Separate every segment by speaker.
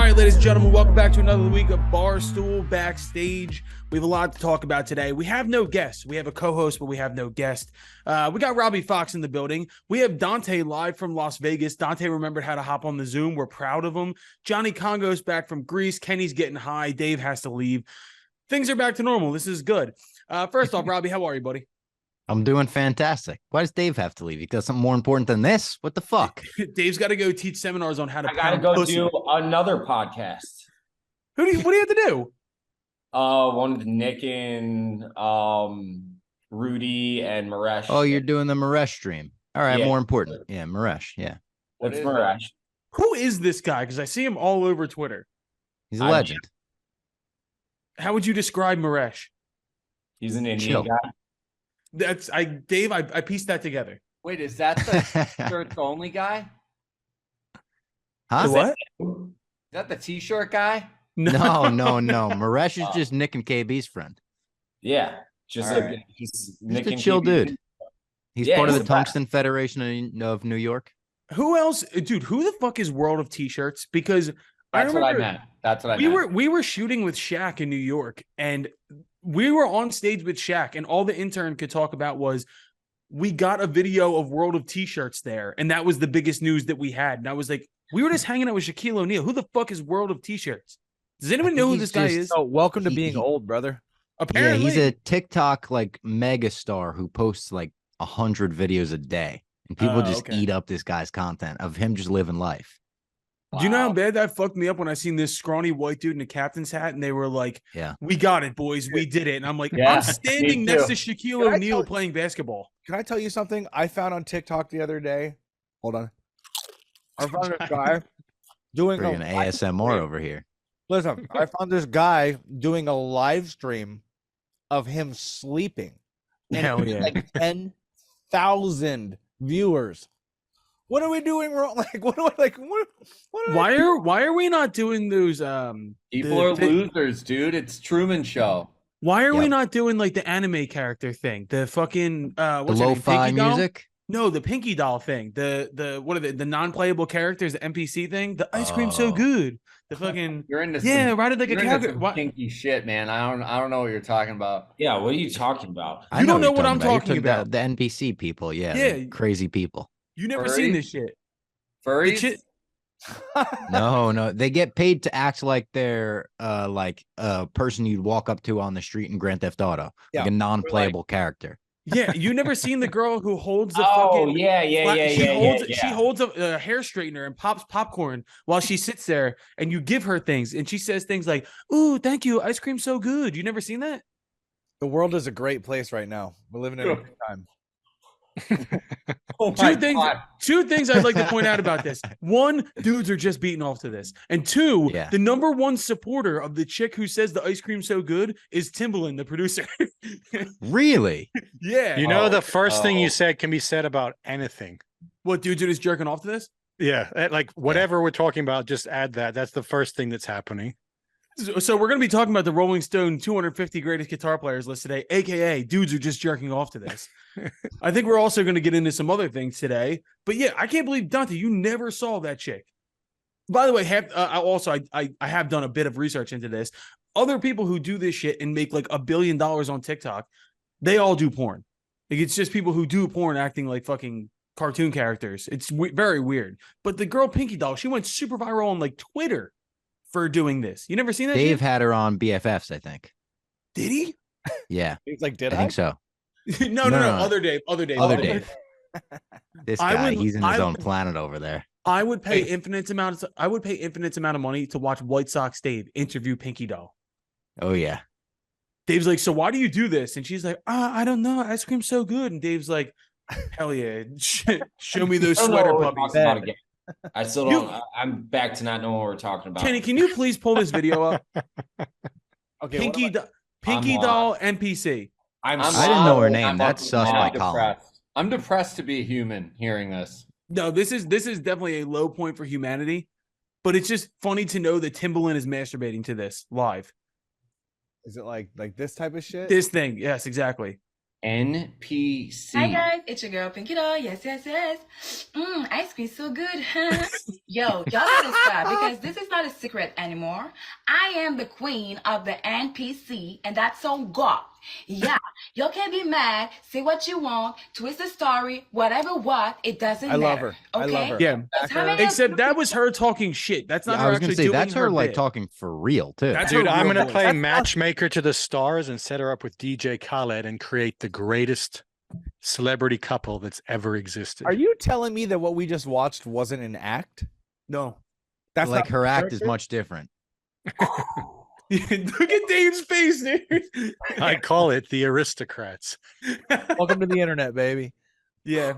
Speaker 1: right, ladies and gentlemen, welcome back to another week of Barstool Backstage. We have a lot to talk about today. We have no guests. We have a co-host, but we have no guest. We got Robbie Fox in the building. We have Dante live from Las Vegas. Dante remembered how to hop on the Zoom. We're proud of him. Johnny Congo's back from Greece. Kenny's getting high. Dave has to leave. Things are back to normal. This is good. First off, Robbie, how are you, buddy?
Speaker 2: I'm doing fantastic. Why does Dave have to leave? He does something more important than this? What the fuck?
Speaker 1: Dave's got to go teach seminars on how to.
Speaker 3: I got to go do another podcast.
Speaker 1: What do you have to do?
Speaker 3: One with Nick and Rudy and Maresh.
Speaker 2: Oh, you're doing the Maresh stream. All right,
Speaker 3: Yeah.
Speaker 2: more important. Yeah, Maresh. Yeah.
Speaker 3: What's Maresh?
Speaker 1: Who is this guy? Because I see him all over Twitter.
Speaker 2: He's a legend.
Speaker 1: How would you describe Maresh?
Speaker 3: He's an Indian
Speaker 2: Chill.
Speaker 3: guy.
Speaker 1: Dave, I pieced that together.
Speaker 4: Wait, is that the shirts only guy?
Speaker 2: Huh?
Speaker 1: The what?
Speaker 4: Is that the t-shirt guy?
Speaker 2: No. Maresh is just Nick and KB's friend.
Speaker 3: Yeah, just
Speaker 4: All
Speaker 3: like
Speaker 4: right.
Speaker 3: he's
Speaker 2: He's a
Speaker 3: and
Speaker 2: chill
Speaker 3: KB.
Speaker 2: dude. He's
Speaker 3: Yeah,
Speaker 2: part of
Speaker 3: he's
Speaker 2: the
Speaker 3: the best.
Speaker 2: Tungsten Federation of New York.
Speaker 1: Who else, dude? Who the fuck is World of T-shirts? Because
Speaker 3: That's what I meant. That's what I meant.
Speaker 1: we were shooting with Shaq in New York, and we were on stage with Shaq, and all the intern could talk about was we got a video of World of T-shirts there, and that was the biggest news that we had. And I was like, we were just hanging out with Shaquille O'Neal. Who the fuck is World of T-shirts? Does anyone know who this guy is?
Speaker 5: Oh, welcome to being old, brother.
Speaker 1: Apparently,
Speaker 2: Yeah, he's a TikTok like mega star who posts like 100 videos a day, and people just
Speaker 1: okay.
Speaker 2: eat up this guy's content of him just living life.
Speaker 1: Do you know how bad that fucked me up when I seen this scrawny white dude in a captain's hat, and they were like,
Speaker 2: Yeah.
Speaker 1: "We got it, boys. We did it." And I'm like,
Speaker 3: Yeah,
Speaker 1: I'm standing
Speaker 3: me
Speaker 1: next
Speaker 3: too.
Speaker 1: to Shaquille
Speaker 5: Can I
Speaker 1: O'Neal
Speaker 5: tell-
Speaker 1: playing basketball.
Speaker 5: Can I tell you something I found on TikTok the other day? Hold on. I found this guy doing
Speaker 2: Freaking
Speaker 5: live
Speaker 2: ASMR
Speaker 5: stream.
Speaker 2: over here.
Speaker 5: Listen, I found this guy doing a live stream of him sleeping. And
Speaker 1: Hell
Speaker 5: it was
Speaker 1: yeah.
Speaker 5: like 10,000 viewers. What are we doing wrong? Like, what am I
Speaker 1: Why are we not doing those?
Speaker 3: People are losers, dude. It's Truman Show.
Speaker 1: Why are we
Speaker 2: Yep.
Speaker 1: not doing like the anime character thing? The fucking
Speaker 2: The
Speaker 1: what's her name?
Speaker 2: lo-fi
Speaker 1: Pinky doll?
Speaker 2: music.
Speaker 1: No, the Pinky Doll thing. The what are the non-playable characters? The NPC thing. The ice cream so
Speaker 2: Oh.
Speaker 1: good. The fucking
Speaker 3: You're into
Speaker 1: yeah, ride it like a
Speaker 3: you're into
Speaker 1: cowgirl.
Speaker 3: some
Speaker 1: Why-
Speaker 3: kinky shit, man. I don't know what you're talking about.
Speaker 6: Yeah, what are you talking about?
Speaker 2: I
Speaker 1: You don't know
Speaker 2: you're
Speaker 1: what I'm
Speaker 2: You're
Speaker 1: talking about.
Speaker 2: The NPC people, yeah,
Speaker 1: Yeah.
Speaker 2: the crazy people.
Speaker 1: You never
Speaker 3: Furry?
Speaker 1: seen this shit. The
Speaker 3: Furries?
Speaker 1: shit-
Speaker 2: No, they get paid to act like they're like a person you'd walk up to on the street in Grand Theft Auto,
Speaker 5: Yeah.
Speaker 2: like a non-playable character.
Speaker 1: Yeah, you never seen the girl who holds the
Speaker 3: Oh
Speaker 1: fucking
Speaker 3: yeah.
Speaker 1: She holds a hair straightener and pops popcorn while she sits there, and you give her things, and she says things like, "Ooh, thank you, ice cream's so good." You never seen that?
Speaker 5: The world is a great place right now. We're living in a good time.
Speaker 3: Oh my God.
Speaker 1: Two things I'd like to point out about this. One, dudes are just beating off to this. And two,
Speaker 2: Yeah.
Speaker 1: the number one supporter of the chick who says the ice cream's so good is Timbaland, the producer.
Speaker 2: Really?
Speaker 1: Yeah.
Speaker 7: You know,
Speaker 3: Oh,
Speaker 7: the first thing
Speaker 3: oh.
Speaker 7: you said can be said about anything.
Speaker 1: What, dudes are just jerking off to this?
Speaker 7: Yeah, like whatever we're talking about, just add that. That's the first thing that's happening.
Speaker 1: So we're going to be talking about the Rolling Stone 250 greatest guitar players list today, aka dudes are just jerking off to this. I think we're also going to get into some other things today. But yeah, I can't believe, Dante, you never saw that chick. By the way, I have done a bit of research into this. Other people who do this shit and make like $1 billion on TikTok, they all do porn. Like, it's just people who do porn acting like fucking cartoon characters. It's very weird. But the girl Pinky Doll, she went super viral on like Twitter for doing this. You never seen that?
Speaker 2: Dave
Speaker 1: shit?
Speaker 2: had her on BFFs, I think.
Speaker 1: Did he?
Speaker 2: Yeah,
Speaker 5: He's like, did
Speaker 2: I think so.
Speaker 1: no. Other Dave.
Speaker 2: Other Dave. This
Speaker 1: I
Speaker 2: guy,
Speaker 1: would-
Speaker 2: he's in
Speaker 1: I
Speaker 2: his own
Speaker 1: would-
Speaker 2: planet over there.
Speaker 1: I would pay infinite amount of money to watch White Sox Dave interview Pinky Doll.
Speaker 2: Oh yeah.
Speaker 1: Dave's like, so why do you do this? And she's like, I don't know. Ice cream's so good. And Dave's like, hell yeah. Show me those
Speaker 6: I don't know
Speaker 1: sweater
Speaker 6: what we're
Speaker 1: puppies.
Speaker 6: talking about again. I still
Speaker 1: You-
Speaker 6: don't. I'm back to not knowing what we're talking about.
Speaker 1: Kenny, can you please pull this video up?
Speaker 5: Okay,
Speaker 1: Pinky
Speaker 6: I'm
Speaker 1: Doll NPC.
Speaker 2: I didn't know her name.
Speaker 3: I'm
Speaker 2: That's sus
Speaker 3: fucking
Speaker 2: by
Speaker 3: depressed.
Speaker 2: Colin.
Speaker 3: I'm depressed to be a human hearing this.
Speaker 1: No, this is definitely a low point for humanity. But it's just funny to know that Timbaland is masturbating to this live.
Speaker 5: Is it like this type of shit?
Speaker 1: This thing. Yes, exactly.
Speaker 4: NPC.
Speaker 8: Hi guys, it's your girl Pinky Doll. Yes. Ice cream so good. Yo, y'all gotta stop because this is not a secret anymore. I am the queen of the NPC, and that's on God. Yeah, y'all can't be mad. Say what you want, twist the story, whatever what. It doesn't matter.
Speaker 5: love her. I love her.
Speaker 1: Yeah.
Speaker 8: Because how many
Speaker 1: Except
Speaker 8: of
Speaker 1: that was her talking shit. That's not
Speaker 2: Yeah,
Speaker 1: her
Speaker 2: I was gonna
Speaker 1: actually
Speaker 2: say
Speaker 1: doing
Speaker 2: that's her like
Speaker 1: bit.
Speaker 2: talking for real too.
Speaker 1: That's
Speaker 7: Dude,
Speaker 1: her
Speaker 7: I'm
Speaker 1: real
Speaker 7: gonna
Speaker 1: voice.
Speaker 7: play
Speaker 5: That's
Speaker 7: matchmaker to the stars and set her up with DJ Khaled and create the greatest celebrity couple that's ever existed.
Speaker 5: Are you telling me that what we just watched wasn't an act?
Speaker 1: No.
Speaker 5: That's
Speaker 2: like
Speaker 5: not
Speaker 2: her act is
Speaker 5: character?
Speaker 2: much different.
Speaker 1: Look at Dave's face, dude.
Speaker 7: I call it the aristocrats.
Speaker 5: Welcome to the internet, baby.
Speaker 1: Yeah.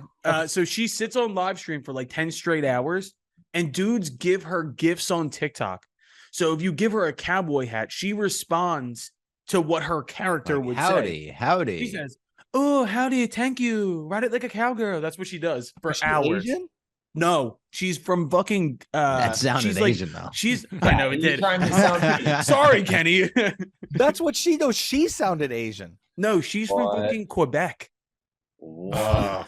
Speaker 1: So she sits on live stream for like 10 straight hours, and dudes give her gifts on TikTok. So if you give her a cowboy hat, she responds to what her character
Speaker 2: Like,
Speaker 1: would say.
Speaker 2: howdy, howdy.
Speaker 1: She says, "Oh, howdy, thank you. Ride it like a cowgirl." That's what she does for
Speaker 5: Is she
Speaker 1: hours.
Speaker 5: Asian?
Speaker 1: No, she's from fucking.
Speaker 2: That sounded
Speaker 1: she's like,
Speaker 2: Asian though.
Speaker 1: She's. I know it
Speaker 6: you're
Speaker 1: did.
Speaker 6: trying to sound
Speaker 1: Sorry, Kenny.
Speaker 5: That's what she knows. She sounded Asian.
Speaker 1: No, she's from
Speaker 6: What?
Speaker 1: fucking Quebec.
Speaker 7: Uh,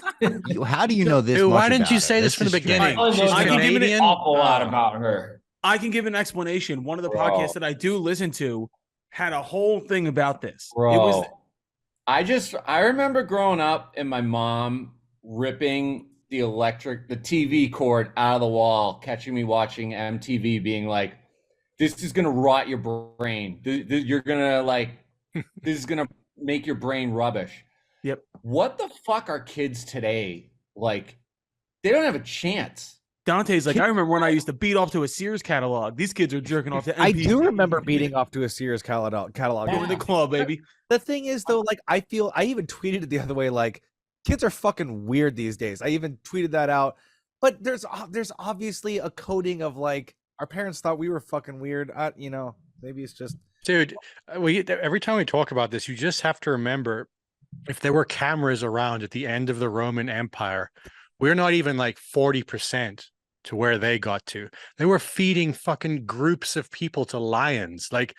Speaker 2: How do you know this?
Speaker 7: Dude, why
Speaker 2: much
Speaker 7: didn't you
Speaker 2: about
Speaker 7: say
Speaker 2: her?
Speaker 7: this from the
Speaker 2: is strange.
Speaker 7: beginning?
Speaker 6: I
Speaker 7: She's
Speaker 1: I can give it an
Speaker 7: Canadian.
Speaker 6: awful lot about her.
Speaker 1: I can give an explanation. One of the
Speaker 6: Bro.
Speaker 1: podcasts that I do listen to had a whole thing about this.
Speaker 4: Bro,
Speaker 1: It was
Speaker 4: I remember growing up and my mom ripping the TV cord out of the wall, catching me watching MTV, being like, "This is gonna rot your brain. You're gonna this is gonna make your brain rubbish."
Speaker 1: Yep.
Speaker 4: What the fuck are kids today like? They don't have a chance.
Speaker 1: Dante's like, I remember when I used to beat off to a Sears catalog. These kids are jerking off to
Speaker 5: I
Speaker 1: MP.
Speaker 5: do remember beating off to a Sears catalog.
Speaker 1: Going to the club, baby.
Speaker 5: The thing is, though, like I even tweeted it the other way. Like kids are fucking weird these days. I even tweeted that out. But there's obviously a coding of like our parents thought we were fucking weird. Maybe it's just
Speaker 7: Dude, every time we talk about this, you just have to remember, if there were cameras around at the end of the Roman Empire, we're not even like 40% to where they got to. They were feeding fucking groups of people to lions. Like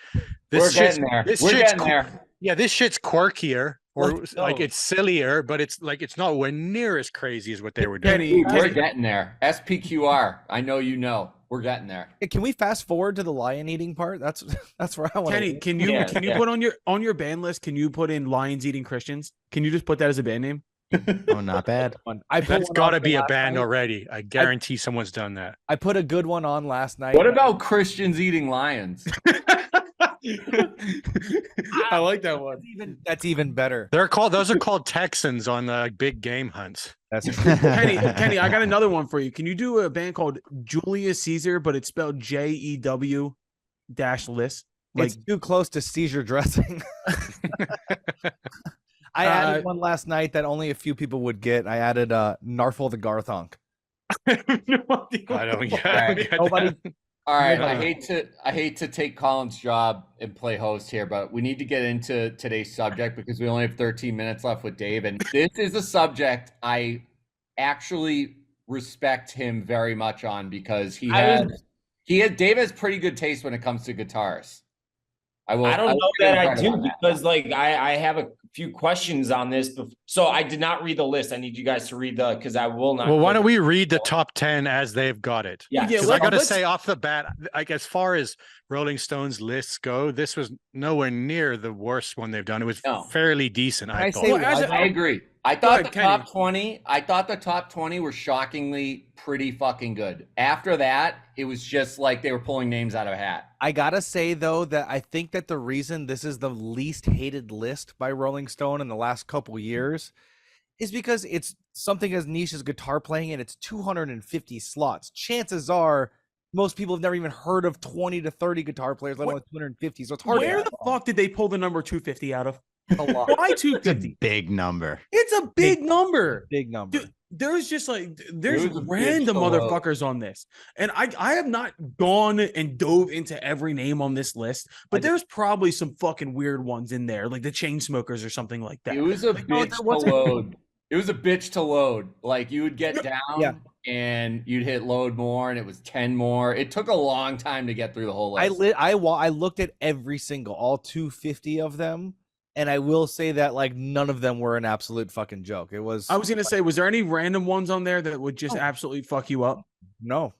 Speaker 4: We're getting there. We're getting there.
Speaker 7: Yeah, this shit's quirkier, or
Speaker 5: Let's
Speaker 7: like
Speaker 5: go.
Speaker 7: it's sillier, but it's nowhere near as crazy as what they were doing.
Speaker 1: Kenny,
Speaker 4: Dude, we're
Speaker 1: Kenny,
Speaker 4: getting there. SPQR. I know you know. We're getting there.
Speaker 5: Hey, can we fast forward to the lion eating part? That's where I want
Speaker 1: Kenny,
Speaker 5: to.
Speaker 1: can you
Speaker 6: Yeah.
Speaker 1: put on your band list? Can you put in lions eating Christians? Can you just put that as a band name?
Speaker 2: Oh, not bad.
Speaker 5: I put
Speaker 7: That's
Speaker 5: one
Speaker 7: got to
Speaker 5: on
Speaker 7: be a
Speaker 5: last
Speaker 7: band
Speaker 5: night.
Speaker 7: already. I guarantee someone's done that.
Speaker 5: I put a good one on last night.
Speaker 4: What about Christians eating lions?
Speaker 1: I like that one.
Speaker 5: That's even better.
Speaker 7: Those are called Texans on big game hunts.
Speaker 5: That's true.
Speaker 1: Kenny, I got another one for you. Can you do a band called Julius Caesar, but it's spelled JEW -list? Like,
Speaker 5: It's too close to seizure dressing. I added one last night that only a few people would get. I added Narfel the Garthonk.
Speaker 1: I have no idea.
Speaker 7: I don't
Speaker 4: Right.
Speaker 7: get
Speaker 5: Nobody.
Speaker 4: All right,
Speaker 5: Nobody.
Speaker 4: I hate to take Colin's job and play host here, but we need to get into today's subject because we only have 13 minutes left with Dave, and this is a subject I actually respect him very much on because Dave has pretty good taste when it comes to guitars.
Speaker 6: I don't know that I do because I have a few questions on this. So I did not read the list. I need you guys to read because I will not.
Speaker 7: Well, why don't we read the top 10 as they've got it?
Speaker 6: Yeah,
Speaker 1: Yeah,
Speaker 7: Because I got to
Speaker 1: let's-
Speaker 7: say off the bat, like as far as Rolling Stones lists go, this was nowhere near the worst one they've done. It was
Speaker 4: No.
Speaker 7: fairly decent, I
Speaker 5: I
Speaker 7: thought.
Speaker 5: say
Speaker 1: Well, as
Speaker 4: I agree. I
Speaker 1: Go
Speaker 4: thought
Speaker 1: ahead,
Speaker 4: the
Speaker 1: Kenny.
Speaker 4: top 20. I thought the top 20 were shockingly pretty fucking good. After that, it was just like they were pulling names out of a hat.
Speaker 5: I gotta say though that I think that the reason this is the least hated list by Rolling Stone in the last couple years is because it's something as niche as guitar playing and it's 250 slots. Chances are most people have never even heard of 20 to 30 guitar players, let alone 250. So it's hard.
Speaker 1: Where
Speaker 5: to
Speaker 1: the fuck did they pull the number 250 out of?
Speaker 5: a lot.
Speaker 1: Why
Speaker 2: It's a
Speaker 1: 250?
Speaker 2: big number.
Speaker 1: It's a big number.
Speaker 5: Big number.
Speaker 1: Dude, there's just like there's
Speaker 4: It was a bitch
Speaker 1: random
Speaker 4: to load.
Speaker 1: motherfuckers on this, and I have not gone and dove into every name on this list, but there's probably some fucking weird ones in there, like the Chainsmokers or something like that.
Speaker 4: It was a
Speaker 1: Like,
Speaker 5: no,
Speaker 4: bitch
Speaker 5: there
Speaker 4: to
Speaker 5: wasn't-
Speaker 4: load. It was a bitch to load. Like you would get down
Speaker 5: Yeah.
Speaker 4: and you'd hit load more, and it was 10 more. It took a long time to get through the whole list.
Speaker 5: I looked at every single all 250 of them, And I will say that like none of them were an absolute fucking joke. It was.
Speaker 1: I was gonna say, was there any random ones on there that would just absolutely fuck you up?
Speaker 5: No.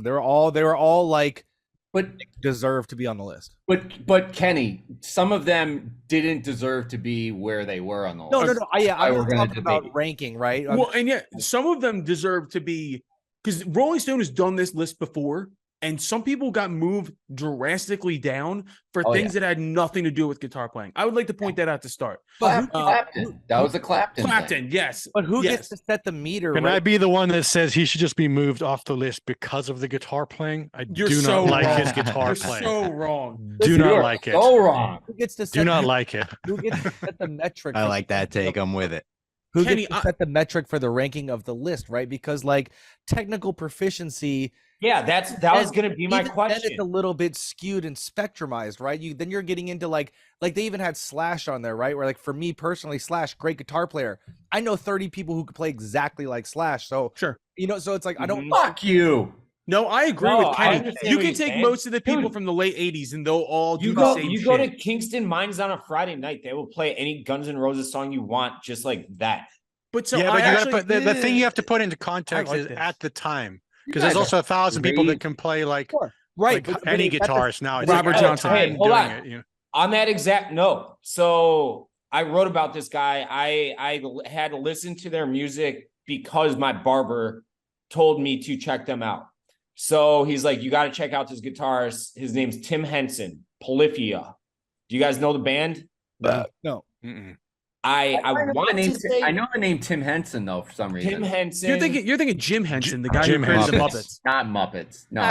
Speaker 5: They were all like,
Speaker 4: But
Speaker 5: deserve to be on the list.
Speaker 4: but Kenny, some of them didn't deserve to be where they were on the list.
Speaker 5: No. I'm
Speaker 4: we're
Speaker 5: not
Speaker 4: gonna
Speaker 5: talking about
Speaker 4: debate.
Speaker 5: ranking, right?
Speaker 1: Well, and yet some of them deserve to be, because Rolling Stone has done this list before, and some people got moved drastically down for things that had nothing to do with guitar playing. I would like to point that out to start.
Speaker 5: But
Speaker 4: Clapton. That was a Clapton.
Speaker 1: Clapton, yes.
Speaker 5: But who
Speaker 1: yes.
Speaker 5: gets to set the meter?
Speaker 7: Can
Speaker 5: right?
Speaker 7: I be the one that says he should just be moved off the list because of the guitar playing? I
Speaker 1: You're
Speaker 7: do
Speaker 1: so
Speaker 7: not like
Speaker 1: wrong.
Speaker 7: his guitar
Speaker 1: You're
Speaker 7: playing.
Speaker 1: so wrong.
Speaker 7: Do not like it.
Speaker 4: So wrong.
Speaker 5: Who gets to set
Speaker 7: Do not like it.
Speaker 5: Who gets to set the metric?
Speaker 2: I
Speaker 5: for
Speaker 2: like that take. I'm with it.
Speaker 5: Who
Speaker 1: Kenny,
Speaker 5: gets to set the metric for the ranking of the list, right? Because like technical proficiency.
Speaker 6: Yeah, that was gonna be my
Speaker 5: even
Speaker 6: question.
Speaker 5: Then it's a little bit skewed and spectrumized, right? Then you're getting into like they even had Slash on there, right? Where like for me personally, Slash, great guitar player. I know 30 people who could play exactly like Slash. So
Speaker 1: Sure.
Speaker 5: so it's like I don't
Speaker 4: Fuck you.
Speaker 1: No, I agree
Speaker 6: No,
Speaker 1: with
Speaker 6: I
Speaker 1: Kenny.
Speaker 6: understand
Speaker 1: You
Speaker 6: what
Speaker 1: can
Speaker 6: you're
Speaker 1: take
Speaker 6: saying.
Speaker 1: most of the people
Speaker 6: Dude,
Speaker 1: from the late 80s and they'll all do
Speaker 6: You
Speaker 1: the
Speaker 6: go
Speaker 1: same
Speaker 6: go to
Speaker 1: shit.
Speaker 6: Kingston Mines on a Friday night. They will play any Guns N' Roses song you want, just like that.
Speaker 1: But so
Speaker 7: yeah,
Speaker 1: I
Speaker 7: but you
Speaker 1: actually,
Speaker 7: gotta put, the thing you have to put into context
Speaker 1: like
Speaker 7: is
Speaker 1: this.
Speaker 7: at the time.
Speaker 4: You
Speaker 7: Because there's
Speaker 4: guys
Speaker 7: also 1,000 people
Speaker 4: great.
Speaker 7: that can play like,
Speaker 5: right.
Speaker 7: like any guitarist now. It's
Speaker 1: Robert
Speaker 7: like,
Speaker 1: Johnson.
Speaker 7: Time
Speaker 6: Hey, hold
Speaker 7: doing
Speaker 6: on.
Speaker 7: it, you know?
Speaker 6: On that exact note, so I wrote about this guy. I had to listen to their music because my barber told me to check them out. So he's like, you got to check out this guitarist. His name's Tim Henson, Polyphia. Do you guys know the band?
Speaker 5: No.
Speaker 7: Mm-mm.
Speaker 6: I want to say
Speaker 4: I know the name Tim Henson though for some reason.
Speaker 6: Tim Henson.
Speaker 1: you're thinking Jim Henson, the guy
Speaker 7: Jim
Speaker 1: who created the
Speaker 2: Henson.
Speaker 1: Muppets.
Speaker 4: Not Muppets. No,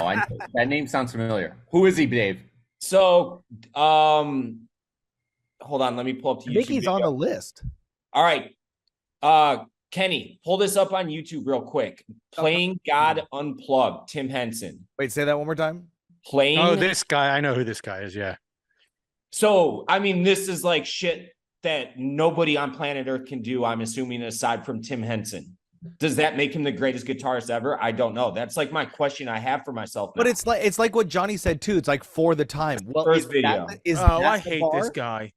Speaker 4: that name sounds familiar. Who is he, Dave?
Speaker 6: So, hold on, let me pull up the
Speaker 5: I think
Speaker 6: YouTube
Speaker 5: he's on
Speaker 6: video.
Speaker 5: the list.
Speaker 6: All right. Kenny, pull this up on YouTube real quick. Playing God Unplugged, Tim Henson.
Speaker 5: Wait, say that one more time.
Speaker 6: Playing.
Speaker 7: Oh, this guy. I know who this guy is. Yeah.
Speaker 6: So, I mean, this is like shit that nobody on planet Earth can do, I'm assuming, aside from Tim Henson. Does that make him the greatest guitarist ever? I don't know. That's like my question I have for myself now.
Speaker 5: But it's like what Johnny said too. It's like for the time. Well,
Speaker 6: First
Speaker 5: is
Speaker 6: video.
Speaker 1: I hate this guy.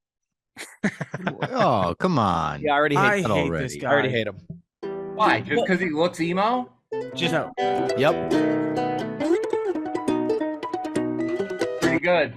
Speaker 2: Oh, come on.
Speaker 5: Yeah, I already hate
Speaker 1: I
Speaker 5: him.
Speaker 2: that
Speaker 1: hate
Speaker 2: already.
Speaker 1: this
Speaker 5: I
Speaker 1: guy.
Speaker 5: already hate him.
Speaker 4: Why? Just because he looks emo?
Speaker 6: just
Speaker 1: No.
Speaker 5: Yep.
Speaker 4: Pretty good.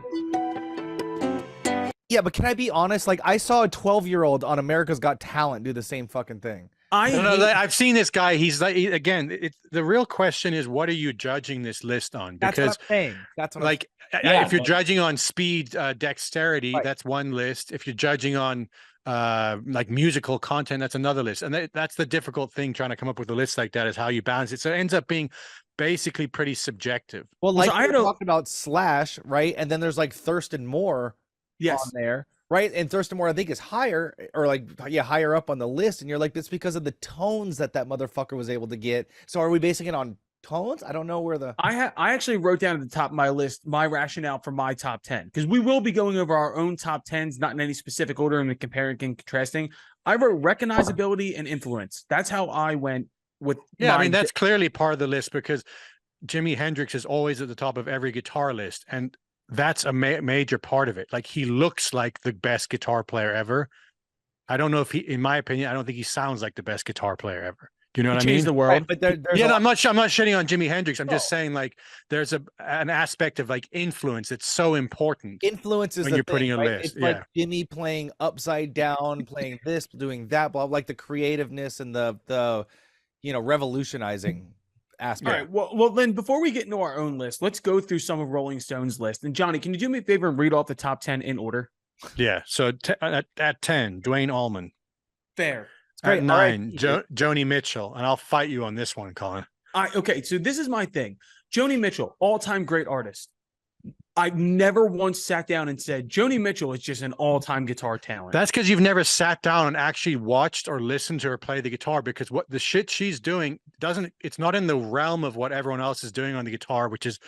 Speaker 5: Yeah, but can I be honest? Like, I saw a 12-year-old on America's Got Talent do the same fucking thing.
Speaker 7: No, I've seen this guy. He's like, again, the real question is, what are you judging this list on?
Speaker 5: That's
Speaker 7: Because
Speaker 5: what I'm saying. That's what
Speaker 7: like,
Speaker 6: Yeah,
Speaker 7: if you're
Speaker 6: but-
Speaker 7: judging on speed, dexterity,
Speaker 5: Right.
Speaker 7: that's one list. If you're judging on like musical content, that's another list. And that's the difficult thing trying to come up with a list like that, is how you balance it. So it ends up being basically pretty subjective.
Speaker 5: Well, like
Speaker 1: so I
Speaker 5: we
Speaker 1: had a-
Speaker 5: talked about Slash, right? And then there's like Thurston Moore
Speaker 1: Yes.
Speaker 5: on there, right? And Thurston Moore, I think, is higher or like higher up on the list. And you're like, that's because of the tones that motherfucker was able to get. So are we basing it on tones? I don't know where the
Speaker 1: I actually wrote down at the top of my list my rationale for my top 10, because we will be going over our own top 10s, not in any specific order, and comparing and contrasting. I wrote recognizability and influence. That's how I went with.
Speaker 7: Yeah, I mean, that's clearly part of the list, because Jimi Hendrix is always at the top of every guitar list. And that's a major part of it. Like, he looks like the best guitar player ever. I don't know if in my opinion, I don't think he sounds like the best guitar player ever. Do you know what I mean?
Speaker 1: changed the world.
Speaker 5: right, but there's
Speaker 7: Yeah,
Speaker 5: a-
Speaker 7: no, I'm not shitting on Jimi Hendrix. I'm just saying, like, there's an aspect of like influence that's so important.
Speaker 5: influence is
Speaker 7: when
Speaker 5: the
Speaker 7: you're putting
Speaker 5: thing,
Speaker 7: a
Speaker 5: right?
Speaker 7: list,
Speaker 5: It's like Jimmy playing upside down, playing this, doing that, blah, like the creativeness and the revolutionizing aspect.
Speaker 1: All right. Well, then before we get into our own list, let's go through some of Rolling Stone's list. And Johnny, can you do me a favor and read off the top 10 in order?
Speaker 7: Yeah. So at 10, Dwayne Allman.
Speaker 1: Fair.
Speaker 5: great.
Speaker 7: At
Speaker 5: All right.
Speaker 7: 9, Joni Mitchell. And I'll fight you on this one, Colin.
Speaker 1: Okay, so this is my thing. Joni Mitchell, all-time great artist. I never once sat down and said Joni Mitchell is just an all-time guitar talent.
Speaker 7: That's because you've never sat down and actually watched or listened to her play the guitar, because what the shit she's doing it's not in the realm of what everyone else is doing on the guitar, which is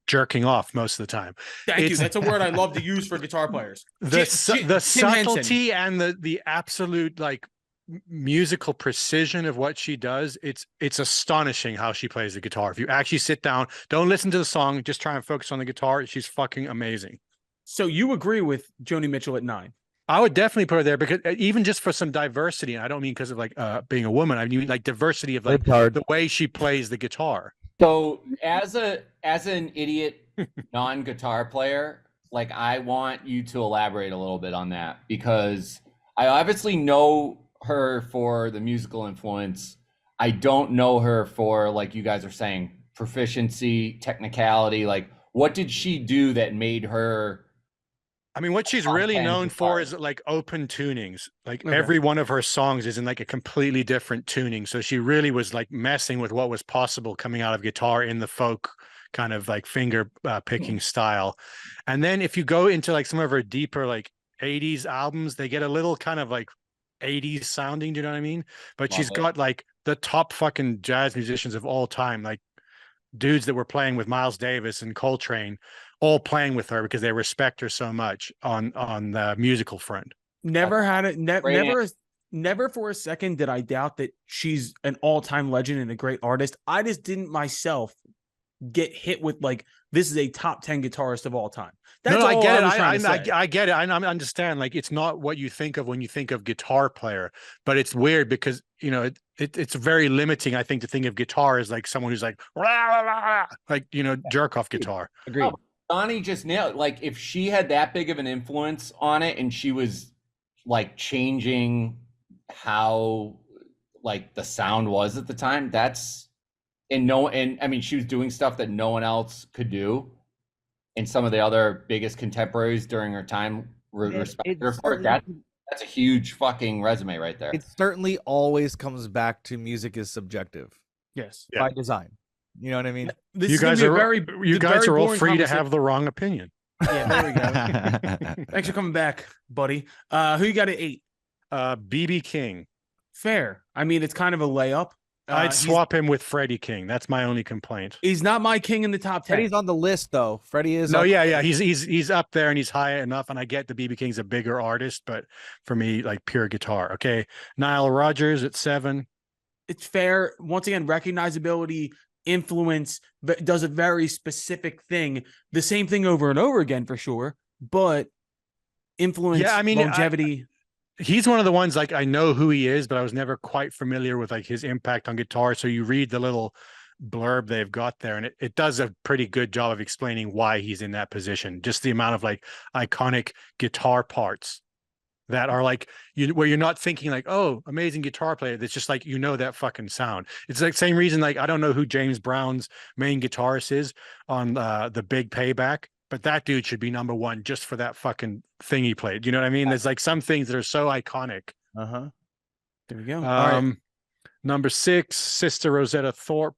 Speaker 7: jerking off most of the time.
Speaker 1: Thank you. That's a word I love to use for guitar players.
Speaker 7: The
Speaker 1: Tim Henson.
Speaker 7: subtlety and the absolute like musical precision of what she does, it's astonishing how she plays the guitar. If you actually sit down, don't listen to the song, just try and focus on the guitar, she's fucking amazing.
Speaker 1: So you agree with Joni Mitchell at 9?
Speaker 7: I would definitely put her there because even just for some diversity, and I don't mean because of like being a woman, I mean like diversity of like the way she plays the guitar.
Speaker 4: So as an idiot non-guitar player, like I want you to elaborate a little bit on that, because I obviously know her for the musical influence. I don't know her for, like you guys are saying, proficiency, technicality. Like, what did she do that made her?
Speaker 7: I mean, what she's
Speaker 4: top
Speaker 7: really
Speaker 4: 10
Speaker 7: known for
Speaker 4: guitar?
Speaker 7: is like open tunings. Like
Speaker 1: Okay.
Speaker 7: every one of her songs is in like a completely different tuning. So she really was like messing with what was possible coming out of guitar in the folk kind of like finger picking style. And then if you go into like some of her deeper like 80s albums, they get a little kind of like 80s sounding, do you know what I mean? But she's got like the top fucking jazz musicians of all time, like dudes that were playing with Miles Davis and Coltrane, all playing with her because they respect her so much on the musical front.
Speaker 1: Never had it.
Speaker 4: Great
Speaker 1: Never for a second did I doubt that she's an all-time legend and a great artist. I just didn't myself get hit with like, this is a top 10 guitarist of all time. That's
Speaker 7: No, I
Speaker 1: all
Speaker 7: get
Speaker 1: I
Speaker 7: it.
Speaker 1: was trying to say.
Speaker 7: I get it. I understand. Like, it's not what you think of when you think of guitar player, but it's weird because, you know, it's very limiting, I think, to think of guitar as like someone who's like, rah, rah, rah, like, you know, jerk off guitar.
Speaker 5: Agreed.
Speaker 4: Oh, Donnie just nailed it. Like, if she had that big of an influence on it and she was like changing how like the sound was at the time, and I mean, she was doing stuff that no one else could do, and some of the other biggest contemporaries during her time respected her for it. That's a huge fucking resume right there.
Speaker 5: It certainly always comes back to music is subjective
Speaker 1: Yes.
Speaker 5: by design. You know what I mean?
Speaker 1: This
Speaker 7: You
Speaker 1: is gonna
Speaker 7: guys
Speaker 1: be a
Speaker 7: are
Speaker 1: very,
Speaker 7: you guys
Speaker 1: very
Speaker 7: are all
Speaker 1: boring
Speaker 7: free to
Speaker 1: conversation.
Speaker 7: have the wrong opinion.
Speaker 1: Yeah, there we go. Thanks for coming back, buddy. Who you got at 8?
Speaker 7: BB King.
Speaker 1: Fair. I mean, it's kind of a layup.
Speaker 7: I'd swap him with Freddie King. That's my only complaint.
Speaker 1: He's not my king in the top 10.
Speaker 5: Freddie's on the list though. Freddie is.
Speaker 7: No,
Speaker 5: on
Speaker 7: yeah. He's up there and he's high enough. And I get the BB King's a bigger artist, but for me, like pure guitar. Okay. Nile Rodgers at 7.
Speaker 1: It's fair. Once again, recognizability, influence, but does a very specific thing. The same thing over and over again for sure, but influence,
Speaker 7: Yeah, I mean,
Speaker 1: longevity.
Speaker 7: He's one of the ones like I know who he is, but I was never quite familiar with like his impact on guitar. So you read the little blurb they've got there, and it does a pretty good job of explaining why he's in that position. Just the amount of like iconic guitar parts that are like where you're not thinking like, oh, amazing guitar player. That's just like, you know, that fucking sound. It's like same reason, like I don't know who James Brown's main guitarist is on the Big Payback, but that dude should be number 1 just for that fucking thing he played. You know what I mean? There's like some things that are so iconic.
Speaker 5: Uh-huh.
Speaker 1: There we go. All right.
Speaker 7: Number 6, Sister Rosetta Tharpe.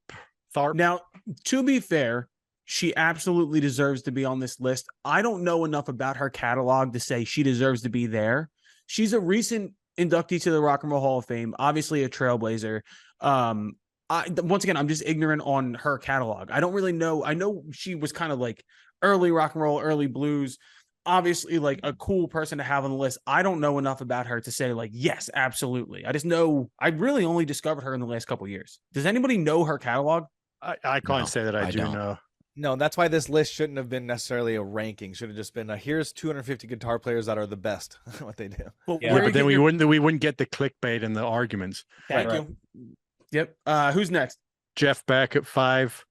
Speaker 1: Now, to be fair, she absolutely deserves to be on this list. I don't know enough about her catalog to say she deserves to be there. She's a recent inductee to the Rock and Roll Hall of Fame, obviously a trailblazer. Once again, I'm just ignorant on her catalog. I don't really know. I know she was kind of like early rock and roll, early blues, obviously like a cool person to have on the list. I don't know enough about her to say like, yes, absolutely. I just know I really only discovered her in the last couple of years. Does anybody know her catalog?
Speaker 7: I can't say that I do
Speaker 2: don't.
Speaker 7: know.
Speaker 5: No, that's why this list shouldn't have been necessarily a ranking. Should have just been here's 250 guitar players that are the best at what they do.
Speaker 1: Well,
Speaker 6: Yeah,
Speaker 1: where
Speaker 7: But
Speaker 1: you
Speaker 7: then
Speaker 1: get
Speaker 7: we
Speaker 1: your-
Speaker 7: wouldn't get the clickbait and the arguments.
Speaker 1: Thank
Speaker 6: Right.
Speaker 1: you. Yep. Who's next?
Speaker 7: Jeff Beck at 5.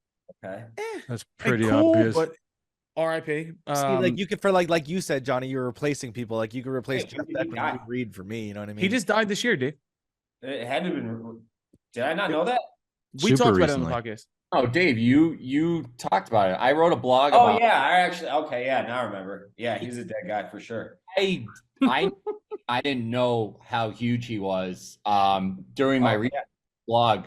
Speaker 6: Okay.
Speaker 7: That's pretty
Speaker 1: cool,
Speaker 7: obvious.
Speaker 1: but R.I.P.
Speaker 5: See, like you could like you said, Johnny, you're replacing people. Like you could replace
Speaker 6: Hey,
Speaker 5: Jeff
Speaker 6: he
Speaker 5: Beck with
Speaker 6: died.
Speaker 5: Lou Reed for me. You know what I mean?
Speaker 1: he just died this year, dude.
Speaker 6: It had to have been. Did I not know that?
Speaker 1: We
Speaker 2: Super
Speaker 1: talked about it on the
Speaker 2: recently.
Speaker 1: podcast.
Speaker 4: Oh, Dave, you talked about it. I wrote a blog
Speaker 6: Oh
Speaker 4: about
Speaker 6: yeah, I actually okay. Yeah, now I remember. Yeah, he's a dead guy for sure.
Speaker 4: I didn't know how huge he was. During my blog,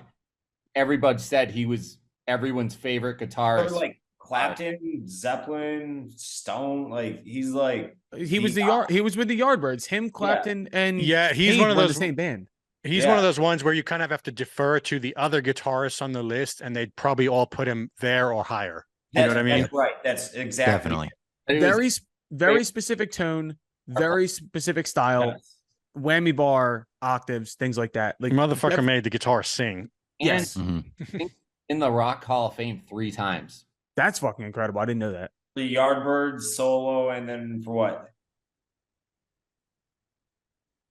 Speaker 4: everybody said he was everyone's favorite guitarist.
Speaker 6: Like Clapton, Zeppelin, Stone. Like he's like
Speaker 1: He was he was with the Yardbirds. Him, Clapton, and
Speaker 7: Yeah, he's
Speaker 1: Cage
Speaker 7: one of
Speaker 1: were in
Speaker 7: those
Speaker 1: the same band.
Speaker 7: He's one of those ones where you kind of have to defer to the other guitarists on the list, and they'd probably all put him there or higher. You know what I mean?
Speaker 6: That's right. That's exactly.
Speaker 2: Definitely.
Speaker 1: Very specific tone, very specific style,
Speaker 6: Yes.
Speaker 1: whammy bar, octaves, things like that. Like
Speaker 7: Motherfucker made the guitar sing.
Speaker 1: Yes,
Speaker 2: Mhm.
Speaker 4: in the Rock Hall of Fame 3 times.
Speaker 1: that's fucking incredible. I didn't know that.
Speaker 6: The Yardbirds solo, and then for what?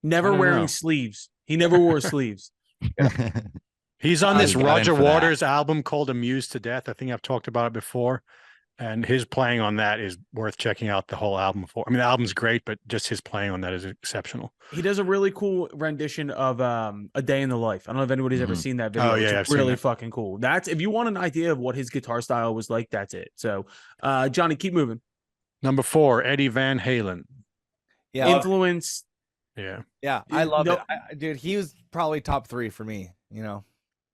Speaker 1: Never
Speaker 7: I don't
Speaker 1: wearing
Speaker 7: know.
Speaker 1: sleeves. He never wore sleeves.
Speaker 7: He's on this
Speaker 2: He got in
Speaker 7: Roger
Speaker 2: for that.
Speaker 7: Waters album called Amused to Death. I think I've talked about it before. And his playing on that is worth checking out the whole album for. I mean, the album's great, but just his playing on that is exceptional.
Speaker 1: He does a really cool rendition of A Day in the Life. I don't know if anybody's ever
Speaker 2: Mhm.
Speaker 1: seen that video.
Speaker 7: Oh, yeah,
Speaker 1: It's
Speaker 7: I've seen
Speaker 1: really
Speaker 7: that.
Speaker 1: fucking cool. That's if you want an idea of what his guitar style was like, that's it. So Johnny, keep moving.
Speaker 7: Number 4, Eddie Van Halen.
Speaker 5: Yeah,
Speaker 1: Influence.
Speaker 7: Yeah.
Speaker 5: yeah, I love
Speaker 1: No-
Speaker 5: it, dude. He was probably top 3 for me.
Speaker 1: We'll